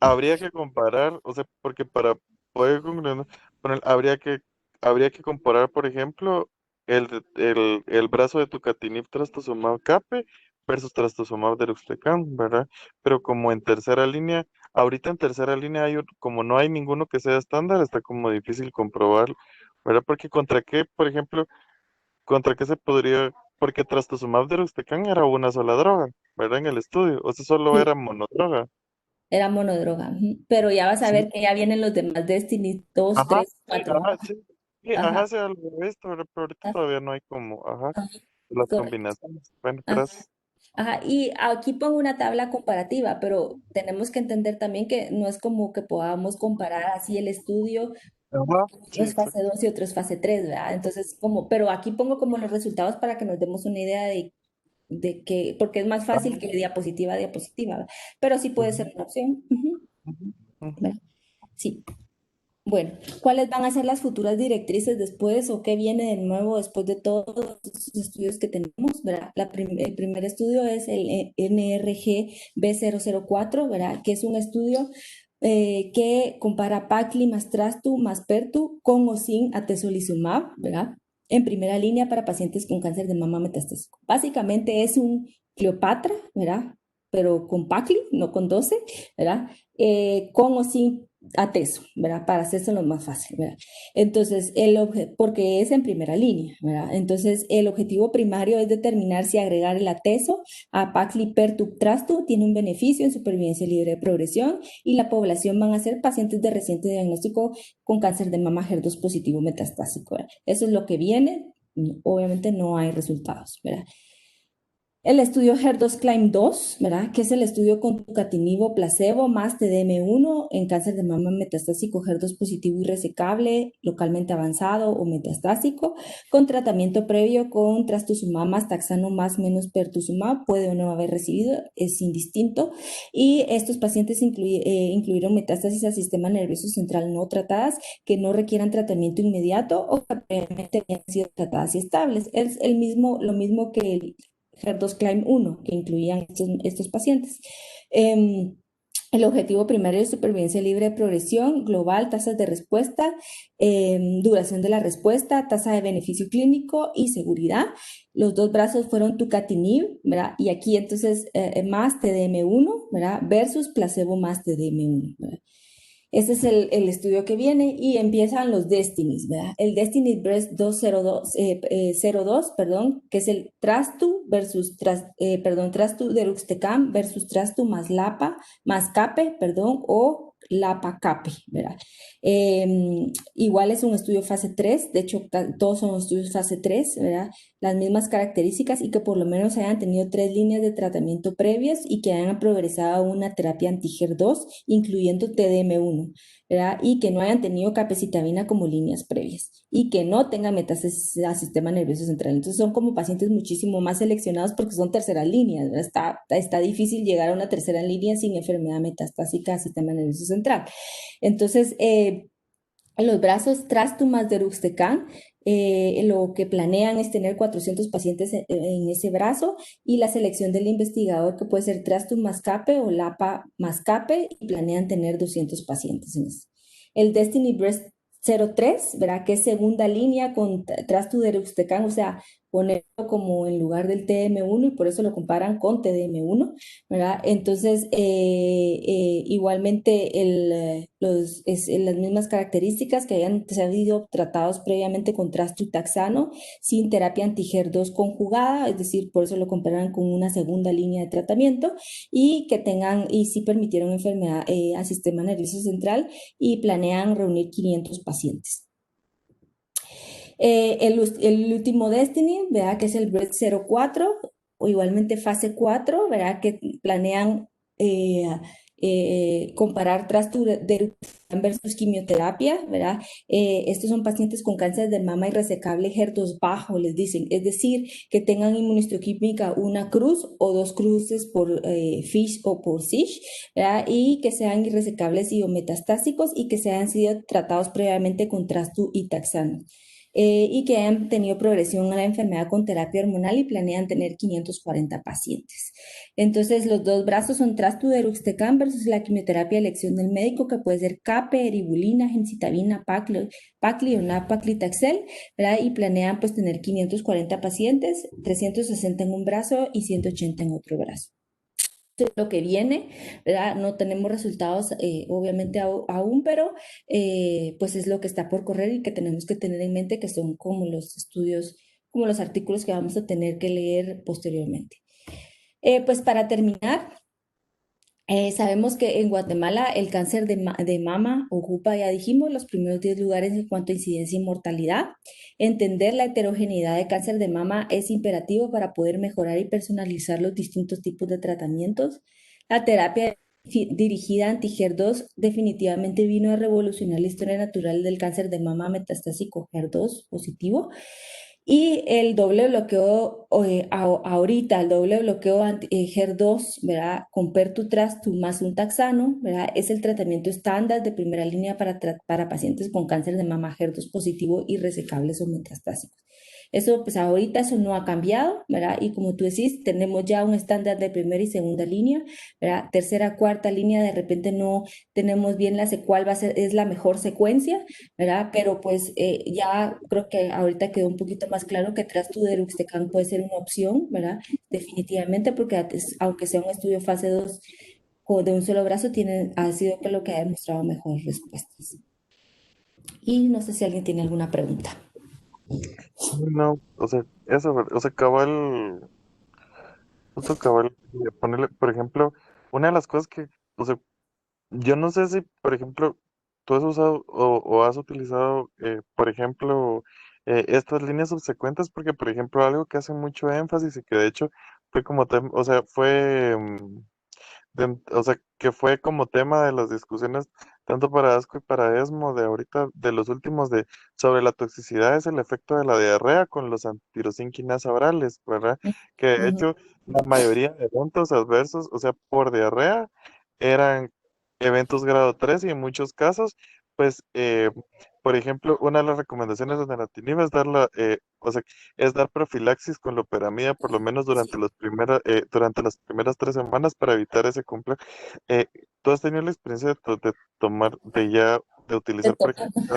habría que comparar, o sea, porque para poder concluir, habría que comparar, por ejemplo, el brazo de tucatinib trastuzumab cape versus trastuzumab deruxtecan, ¿verdad? Pero como en tercera línea, ahorita en tercera línea como no hay ninguno que sea estándar, está como difícil comprobarlo, ¿verdad? Porque contra qué, por ejemplo, contra qué se podría, porque trastuzumab deruxtecan era una sola droga, ¿verdad? En el estudio, o sea, solo Sí, era monodroga. era monodroga. Pero ya vas a Sí. ver que ya vienen los demás Destiny 2, Ajá, 3, sí, 4. ajá, sí. Sí, Ajá, ajá, sí, algo he visto, pero ahorita ajá, todavía no hay como, ajá, ajá, las correcto. combinaciones. Bueno, Ajá. gracias. Ajá, y aquí pongo una tabla comparativa, pero tenemos que entender también que no es como que podamos comparar así el estudio, Ajá, uno sí, es fase exacto. 2 y otro es fase 3, ¿verdad? Entonces, pero aquí pongo como los resultados para que nos demos una idea de que, porque es más Ajá, fácil que diapositiva a diapositiva, ¿verdad? Pero sí puede ujú, ser una opción. Ujú, ujú, ujú. ¿verdad? Sí. Bueno, ¿cuáles van a ser las futuras directrices después o qué viene de nuevo después de todos los estudios que tenemos? ¿Verdad? El primer estudio es el NRG B004, ¿verdad? Que es un estudio que compara Pacli más Trastu más Pertu con o sin atezolizumab, ¿verdad? En primera línea para pacientes con cáncer de mama metastásico. Básicamente es un Cleopatra, ¿verdad? Pero con Pacli, no con 12, ¿verdad? Con o sin ateso, ¿verdad? Para hacérselo más fácil, ¿verdad? Entonces, porque es en primera línea, ¿verdad? Entonces, el objetivo primario es determinar si agregar el ateso a Paclitaxel tiene un beneficio en supervivencia libre de progresión y la población van a ser pacientes de reciente diagnóstico con cáncer de mama HER2 positivo metastásico, ¿verdad? Eso es lo que viene, obviamente no hay resultados, ¿verdad? El estudio HER2CLIMB-2, ¿verdad? Que es el estudio con tucatinib placebo más TDM1 en cáncer de mama metastásico HER2 positivo y resecable, localmente avanzado o metastásico, con tratamiento previo con trastuzumab más taxano más menos pertuzumab, puede o no haber recibido, es indistinto. Y estos pacientes incluyeron metástasis al sistema nervioso central no tratadas que no requieran tratamiento inmediato o que previamente habían sido tratadas y estables. Es lo mismo que el HER2CLIMB-1, que incluían estos pacientes. El objetivo primario es supervivencia libre de progresión, global, tasas de respuesta, duración de la respuesta, tasa de beneficio clínico y seguridad. Los 2 brazos fueron tucatinib, ¿verdad? Y aquí entonces más TDM1, ¿verdad? Versus placebo más TDM1, ¿verdad? Ese es el estudio que viene y empiezan los Destinies, ¿verdad? El Destiny Breast 02, perdón, que es el Trastu versus, Trastu Deruxtecan versus Trastu más Lapa, más Cape, perdón, o Lapa Cape, ¿verdad? Igual es un estudio fase 3, de hecho todos son estudios fase 3, ¿verdad? Las mismas características y que por lo menos hayan tenido 3 líneas de tratamiento previas y que hayan progresado a una terapia anti-HER2, incluyendo TDM1, ¿verdad? Y que no hayan tenido capecitabina como líneas previas y que no tengan metástasis al sistema nervioso central. Entonces son como pacientes muchísimo más seleccionados porque son terceras líneas, ¿verdad? Está difícil llegar a una tercera línea sin enfermedad metastásica al sistema nervioso central. Entonces, los brazos Trastumas deruxtecan, lo que planean es tener 400 pacientes en ese brazo y la selección del investigador que puede ser Trastum más CAPE o LAPA más CAPE y planean tener 200 pacientes en ese. El Destiny Breast 03, ¿verdad? Que es segunda línea con Trastu deruxtecan, o sea, ponerlo como en lugar del TDM1 y por eso lo comparan con TDM1, ¿verdad? Entonces, igualmente las mismas características que hayan sido tratados previamente con trastutaxano sin terapia anti-HER2 conjugada, es decir, por eso lo comparan con una segunda línea de tratamiento y que tengan, y sí permitieron enfermedad al sistema nervioso central y planean reunir 500 pacientes. El último Destiny, ¿verdad? Que es el Bread 04, o igualmente fase 4, ¿verdad? Que planean comparar trastuzumab versus quimioterapia, ¿verdad? Estos son pacientes con cáncer de mama irresecable HER2 bajo, les dicen, es decir, que tengan inmunistoquímica una cruz o dos cruces por FISH o por SISH, ¿verdad? Y que sean irresecables y o metastásicos y que se hayan sido tratados previamente con trastu y taxano. Y que hayan tenido progresión a la enfermedad con terapia hormonal y planean tener 540 pacientes. Entonces, los dos brazos son trastu deruxtecan versus la quimioterapia de elección del médico, que puede ser cape, eribulina, gemcitabina, pacli o nab-paclitaxel, ¿verdad? Y planean pues tener 540 pacientes, 360 en un brazo y 180 en otro brazo. Lo que viene, ¿verdad? No tenemos resultados, obviamente aún, pero pues es lo que está por correr y que tenemos que tener en mente, que son como los estudios, como los artículos que vamos a tener que leer posteriormente. Pues para terminar, sabemos que en Guatemala el cáncer de mama ocupa, ya dijimos, los primeros 10 lugares en cuanto a incidencia y mortalidad. Entender la heterogeneidad de cáncer de mama es imperativo para poder mejorar y personalizar los distintos tipos de tratamientos. La terapia dirigida anti-HER2 definitivamente vino a revolucionar la historia natural del cáncer de mama metastásico HER2 positivo. Y el doble bloqueo, ahorita, el doble bloqueo HER2, ¿verdad? Con pertutrast más un taxano, ¿verdad? Es el tratamiento estándar de primera línea para pacientes con cáncer de mama HER2 positivo y resecables o metastásicos. Eso, pues ahorita eso no ha cambiado, ¿verdad? Y como tú decís, tenemos ya un estándar de primera y segunda línea, ¿verdad? Tercera, cuarta línea, de repente no tenemos bien cuál va a ser, es la mejor secuencia, ¿verdad? Pero pues ya creo que ahorita quedó un poquito más claro que trastu deruxtecan puede ser una opción, ¿verdad? Definitivamente, porque aunque sea un estudio fase 2 o de un solo brazo, ha sido lo que ha demostrado mejores respuestas. Y no sé si alguien tiene alguna pregunta. No, o sea, eso, o sea, justo cabal, ponerle, por ejemplo, una de las cosas que, o sea, yo no sé si, por ejemplo, tú has usado o has utilizado, por ejemplo, estas líneas subsecuentes, porque, por ejemplo, algo que hace mucho énfasis y que de hecho fue como, o sea, fue, o sea, que fue como tema de las discusiones tanto para ASCO y para ESMO de ahorita, de los últimos, sobre la toxicidad, es el efecto de la diarrea con los antirosinquinasa orales, ¿verdad? Que de Ujú. hecho la mayoría de eventos adversos, o sea, por diarrea, eran eventos grado 3 y en muchos casos, pues, por ejemplo, una de las recomendaciones de neratinib es o sea, es dar profilaxis con loperamida por lo menos durante las primeras 3 semanas para evitar ese complejo. ¿Tú has tenido la experiencia de tomar, de utilizar, por ejemplo,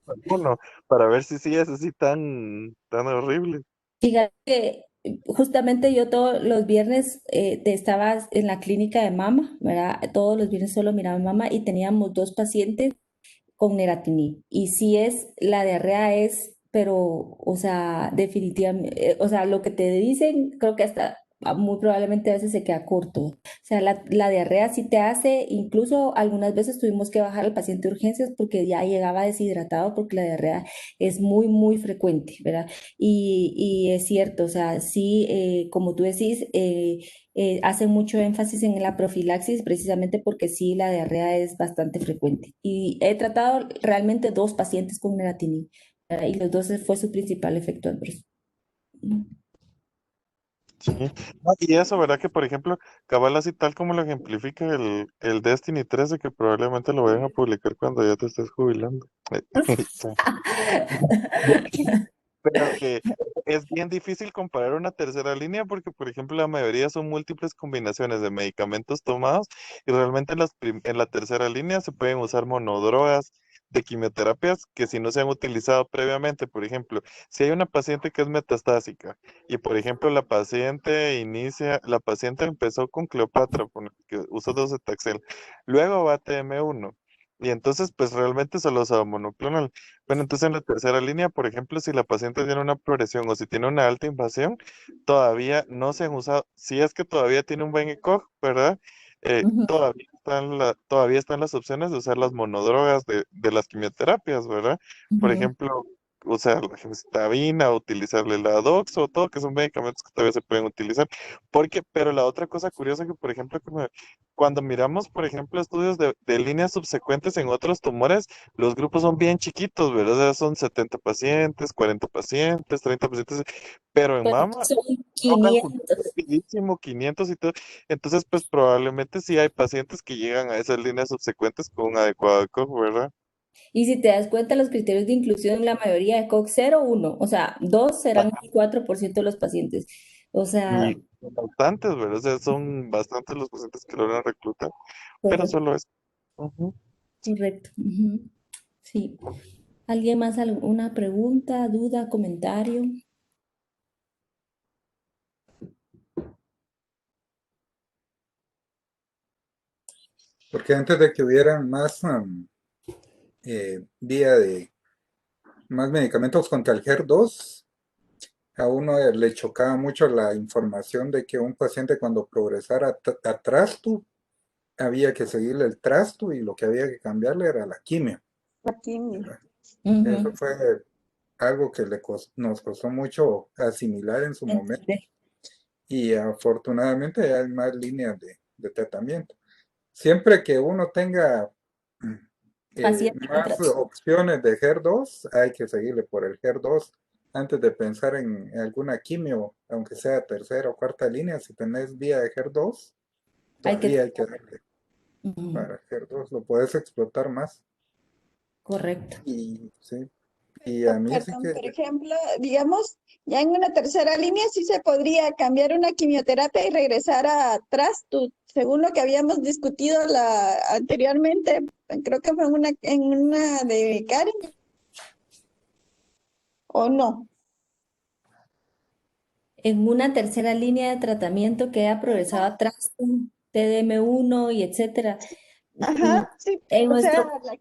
alguno para ver si sí es así tan horrible? Fíjate que justamente yo todos los viernes te estaba en la clínica de mama, ¿verdad? Todos los viernes solo miraba mama y teníamos 2 pacientes con neratinib. Y si es, la diarrea es, pero, o sea, definitivamente, o sea, lo que te dicen, creo que hasta muy probablemente a veces se queda corto. O sea, la diarrea sí te hace, incluso algunas veces tuvimos que bajar al paciente de urgencias porque ya llegaba deshidratado porque la diarrea es muy, muy frecuente, ¿verdad? Y es cierto, o sea, sí, como tú decís, hacen mucho énfasis en la profilaxis precisamente porque sí, la diarrea es bastante frecuente. Y he tratado realmente 2 pacientes con neratinib, ¿verdad? Y los dos fue su principal efecto adverso. Sí. No, y eso, ¿verdad? Que, por ejemplo, cabal así tal como lo ejemplifica el Destiny 13, que probablemente lo vayan a publicar cuando ya te estés jubilando. Sí. Pero que es bien difícil comparar una tercera línea porque, por ejemplo, la mayoría son múltiples combinaciones de medicamentos tomados y realmente en la tercera línea se pueden usar monodrogas de quimioterapias que si no se han utilizado previamente, por ejemplo, si hay una paciente que es metastásica y, por ejemplo, la paciente empezó con Cleopatra, que usó docetaxel, luego va a TM1. Y entonces, pues realmente solo usaba monoclonal. Bueno, entonces en la tercera línea, por ejemplo, si la paciente tiene una progresión o si tiene una alta invasión, todavía no se han usado, si es que todavía tiene un buen ECOG, ¿verdad? Ujú, Todavía están las opciones de usar las monodrogas de las quimioterapias, ¿verdad? Por ujú. ejemplo, usar la gemcitabina, utilizarle la doxo, todo que son medicamentos que todavía se pueden utilizar. Pero la otra cosa curiosa que, por ejemplo, cuando miramos, por ejemplo, estudios de líneas subsecuentes en otros tumores, los grupos son bien chiquitos, ¿verdad? O sea, son 70 pacientes, 40 pacientes, 30 pacientes, pero en Pues mama son tocan con 500. rapidísimo, 500 y todo. Entonces, pues probablemente sí hay pacientes que llegan a esas líneas subsecuentes con un adecuado cojo, ¿verdad? Y si te das cuenta, los criterios de inclusión, la mayoría de COX 0, 1, o sea, 2 serán el 4% de los pacientes. O sea, Y bastantes, ¿verdad? O sea, son bastantes los pacientes que logran reclutar, pero correcto, solo es. Ujú. correcto. Ujú. Sí. ¿Alguien más alguna pregunta, duda, comentario? Porque antes de que hubieran más vía de más medicamentos contra el HER2, a uno le chocaba mucho la información de que un paciente cuando progresara a trastu, había que seguirle el trastu y lo que había que cambiarle era la quimio, La quimio. ¿verdad? Eso Ujú. fue algo que nos costó mucho asimilar en su momento Entender. y afortunadamente ya hay más líneas de tratamiento. Siempre que uno tenga Paciente con más trato. opciones de HER2, hay que seguirle por el HER2 antes de pensar en alguna quimio, aunque sea tercera o cuarta línea. Si tenés vía de HER2, Hay que... todavía hay que darle Ujú. para HER2, lo puedes explotar más. Correcto. Y sí, y a mí sí Perdón, que por ejemplo, digamos, ya en una tercera línea sí se podría cambiar una quimioterapia y regresar atrás, según lo que habíamos discutido anteriormente, creo que fue en una de Karen, ¿o no? En una tercera línea de tratamiento que haya progresado atrás, TDM1 y etcétera. Mm, Ajá, sí, En o sea, nuestro,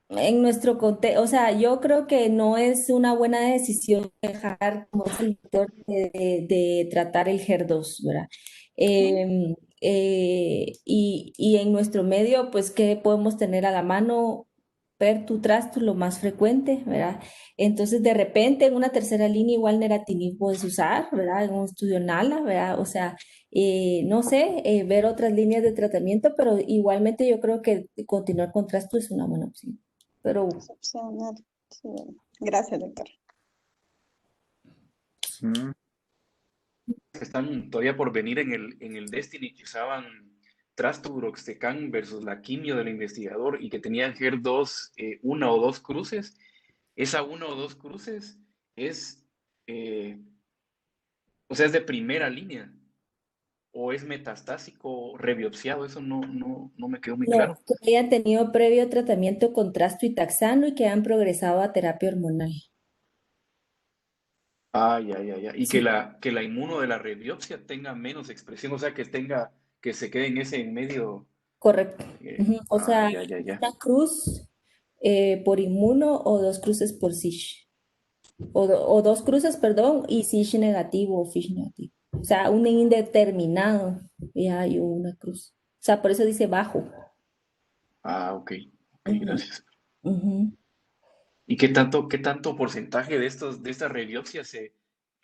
en nuestro contexto, o sea, yo creo que no es una buena decisión dejar como ese lector de tratar el HER2, ¿verdad? Y en nuestro medio, pues, ¿qué podemos tener a la mano? Pertutrast, lo más frecuente, ¿verdad? Entonces, de repente, en una tercera línea, igual neratinib puedes usar, ¿verdad? En un estudio NALA, ¿verdad? O sea, no sé, ver otras líneas de tratamiento, pero igualmente yo creo que continuar con Trasto es una buena opción. Pero es opcional. Sí, gracias, doctor. mm, Que están todavía por venir en el Destiny que usaban Trasturoxtecan versus la quimio del investigador y que tenían HER2 una o dos cruces. Esa una o dos cruces es, eh, o sea, es de primera línea o es metastásico rebiopsiado, eso no me quedó muy no, claro. que hayan tenido previo tratamiento con Trasto y Taxano y que han progresado a terapia hormonal. Ya. Y que Sí, la inmuno de la rebiopsia tenga menos expresión, o sea, que se quede en ese en medio. correcto. Ujú. O sea, Ya. una cruz por inmuno o dos cruces por SISH. O dos cruces, perdón, y SISH negativo o FISH negativo. O sea, un indeterminado, ya hay una cruz. O sea, por eso dice bajo. Ok, Ujú, gracias. ujú. ¿Y qué tanto porcentaje de estas rebiopsias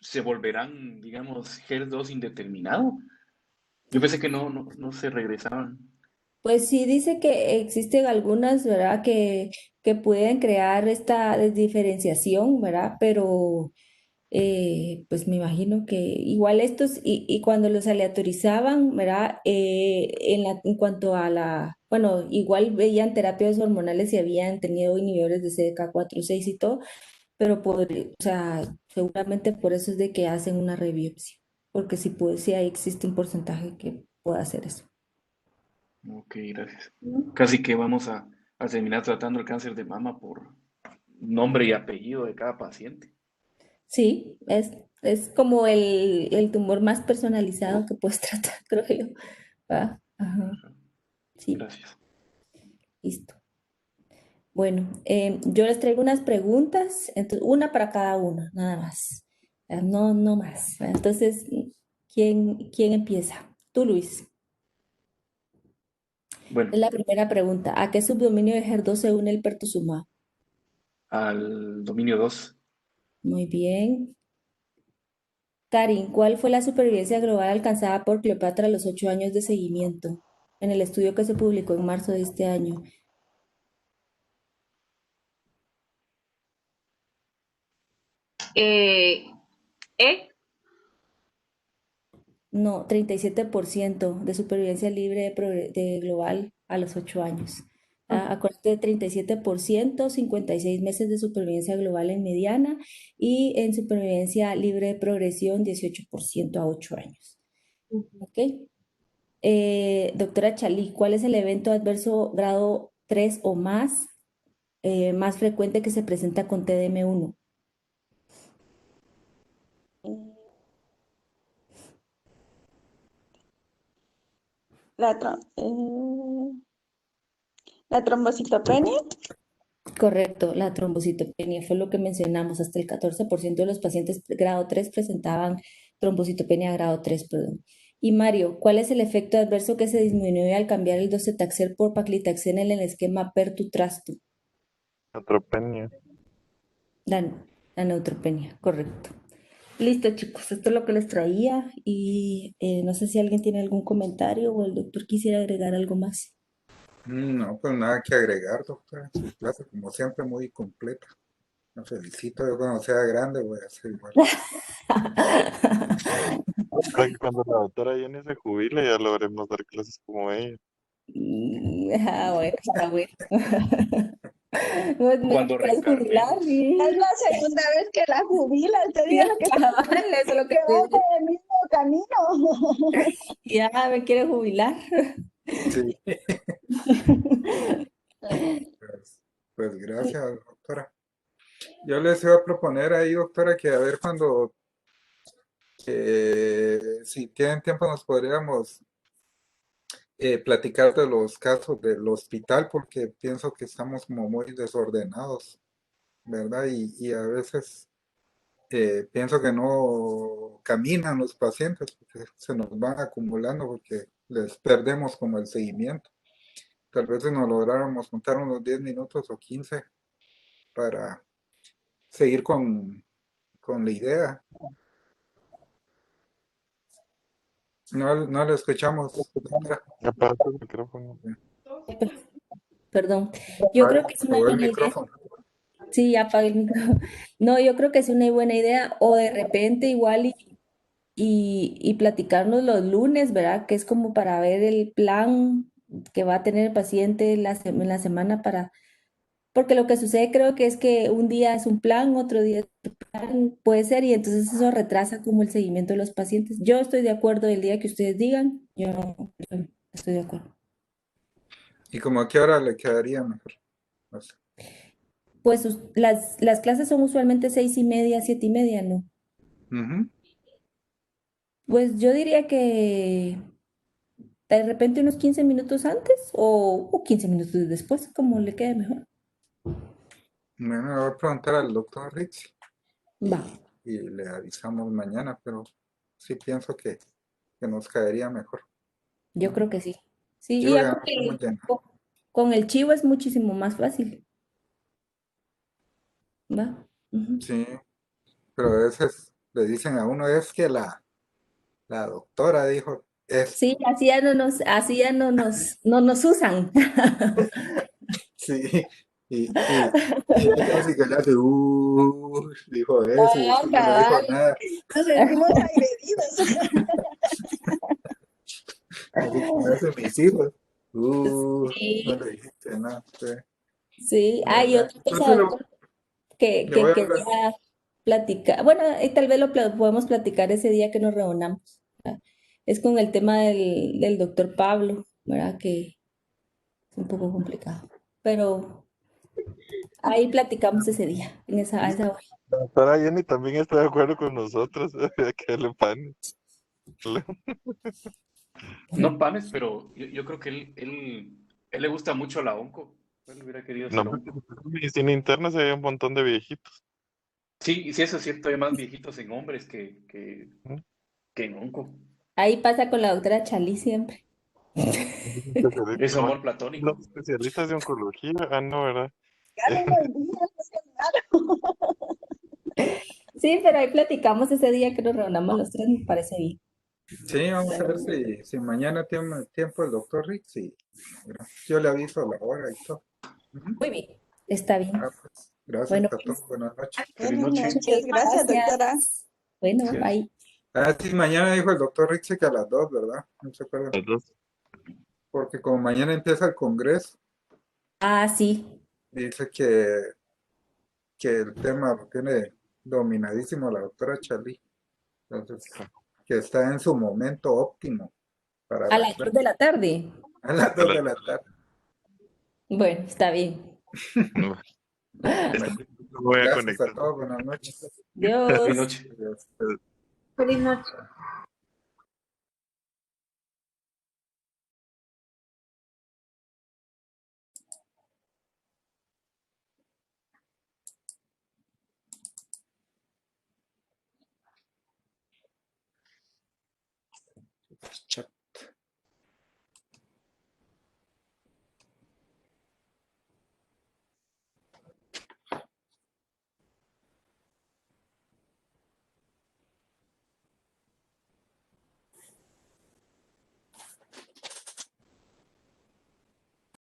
se volverán, digamos, HER2 indeterminado? Yo pensé que no se regresaban. Pues sí dice que existen algunas, ¿verdad? Que pueden crear esta diferenciación, ¿verdad? Pero pues me imagino que igual estos, y cuando los aleatorizaban, ¿verdad? En cuanto a bueno, igual veían terapias hormonales y habían tenido inhibidores de CDK4/6 y todo, pero o sea, seguramente por eso es de que hacen una rebiopsia, porque sí, pues, sí ahí existe un porcentaje que puede hacer eso. Ok, gracias. ¿No? Casi que vamos a terminar tratando el cáncer de mama por nombre y apellido de cada paciente. Sí, es como el tumor más personalizado que puedes tratar, creo yo. ¿Va? Ajá, sí, Gracias. listo. Bueno, yo les traigo unas preguntas, entonces, una para cada uno, nada más. No, no más. Entonces, ¿quién empieza? Tú, Luis. Bueno, Es la primera pregunta. ¿A qué subdominio de HER2 se une el pertuzumab? al dominio 2. Muy bien. Karin, ¿cuál fue la supervivencia global alcanzada por Cleopatra a los 8 años de seguimiento? En el estudio que se publicó en marzo de este año. ¿Eh? No, 37% de supervivencia libre de global a los 8 años. Acuérdate de 37%, 56 meses de supervivencia global en mediana y en supervivencia libre de progresión 18% a 8 años. ¿Ok? Doctora Chalí, ¿cuál es el evento adverso grado 3 o más frecuente que se presenta con TDM1? La trombocitopenia. Correcto, la trombocitopenia fue lo que mencionamos. Hasta el 14% de los pacientes grado 3 presentaban trombocitopenia grado 3, perdón. Y Mario, ¿cuál es el efecto adverso que se disminuye al cambiar el docetaxel por paclitaxel en el esquema pertutrasto? Neutropenia. La neutropenia, correcto. Listo, chicos, esto es lo que les traía y no sé si alguien tiene algún comentario o el doctor quisiera agregar algo más. No, pues nada que agregar, doctora. Su clase, como siempre, muy completa. La felicito. Yo cuando sea grande voy a ser igual. Para que cuando la doctora Jenny se jubile ya logremos dar clases como ella. Bueno, está bueno. Pues me Cuando puedes jubilar, reencarnemos. sí. Es la segunda vez que la jubilas, te Sí, digo lo que cabal, eso es lo que que va te por el mismo camino. ya me quiere jubilar. Sí. Pues gracias, doctora. Yo les iba a proponer ahí, doctora, que a ver cuando, si tienen tiempo, nos podríamos platicar de los casos del hospital, porque pienso que estamos como muy desordenados, ¿verdad? Y a veces pienso que no caminan los pacientes, porque se nos van acumulando, porque les perdemos como el seguimiento. Tal vez si nos lográramos juntar unos 10 minutos o 15 para seguir con la idea. No lo escuchamos. Apaga el micrófono. Perdón. Yo creo que es una Apagó el buena idea. micrófono. Sí, apague el micrófono. No, yo creo que es una buena idea. O de repente igual y platicarnos los lunes, ¿verdad? Que es como para ver el plan que va a tener el paciente en la semana para. Porque lo que sucede creo que es que un día es un plan, otro día es otro plan, puede ser, y entonces eso retrasa como el seguimiento de los pacientes. Yo estoy de acuerdo el día que ustedes digan, yo estoy de acuerdo. ¿Y como a qué hora le quedaría mejor? No sé. Pues las clases son usualmente 6:30, 7:30, ¿no? Ujú. Pues yo diría que de repente unos 15 minutos antes o 15 minutos después, como le quede mejor. Bueno, voy a preguntar al doctor Rich Va, y le avisamos mañana, pero sí pienso que nos caería mejor. yo creo que sí. Sí, y Yo ya ya no estamos llenos. con el chivo es muchísimo más fácil. Va. Ujú. Sí, pero a veces le dicen a uno, es que la doctora dijo esto. Sí, así ya no nos usan. Sí, y hay casi que le hace, dijo eso y Ah, después no le dijo cabal, nada. nos sentimos agredidos. Así como hacen mis hijos. No Sí, le dijiste nada. Sí, sí. Hay ¿verdad? otra cosa, Entonces doctor, que, le voy que a hablar. quería platicar. Bueno, tal vez podemos platicar ese día que nos reunamos. ¿Verdad? Es con el tema del doctor Pablo, ¿verdad? Que es un poco complicado. Pero ahí platicamos ese día, a esa hora. La doctora Jenny también está de acuerdo con nosotros. Que le pan. No pames, pero yo creo que él le gusta mucho la onco. Él hubiera querido No, ser porque onco. en medicina interna se ve un montón de viejitos. Sí, y sí, eso es cierto, hay más viejitos en hombres ¿No? que en onco. Ahí pasa con la doctora Chalí siempre. Es No, amor los platónico. especialistas de oncología, no, ¿verdad? Ya no me olvides, Sí, pero ahí platicamos ese día que nos reunamos los tres, me parece bien. Sí, vamos a ver si mañana tiene tiempo el doctor Rick. Sí, yo le aviso la hora y todo. Ujú. Muy bien, está bien. Pues, gracias Bueno, a todos. Buenas noches. Feliz Buenas noche. noches. Gracias, doctora. Bueno, Sí. bye. Sí, mañana dijo el doctor Rick que a las 2, ¿verdad? No se acuerdan. Las dos. Porque como mañana empieza el Congreso, Ah, sí. dice que el tema lo tiene dominadísimo la doctora Charlie. Entonces, que está en su momento óptimo para A la las 2 clase. de la tarde. A las 2 de la tarde. Bueno, está bien. No, Bueno, no voy a gracias a conectar. todos. Buenas noches. Dios. Feliz noche. Adiós. Feliz noche. Chao.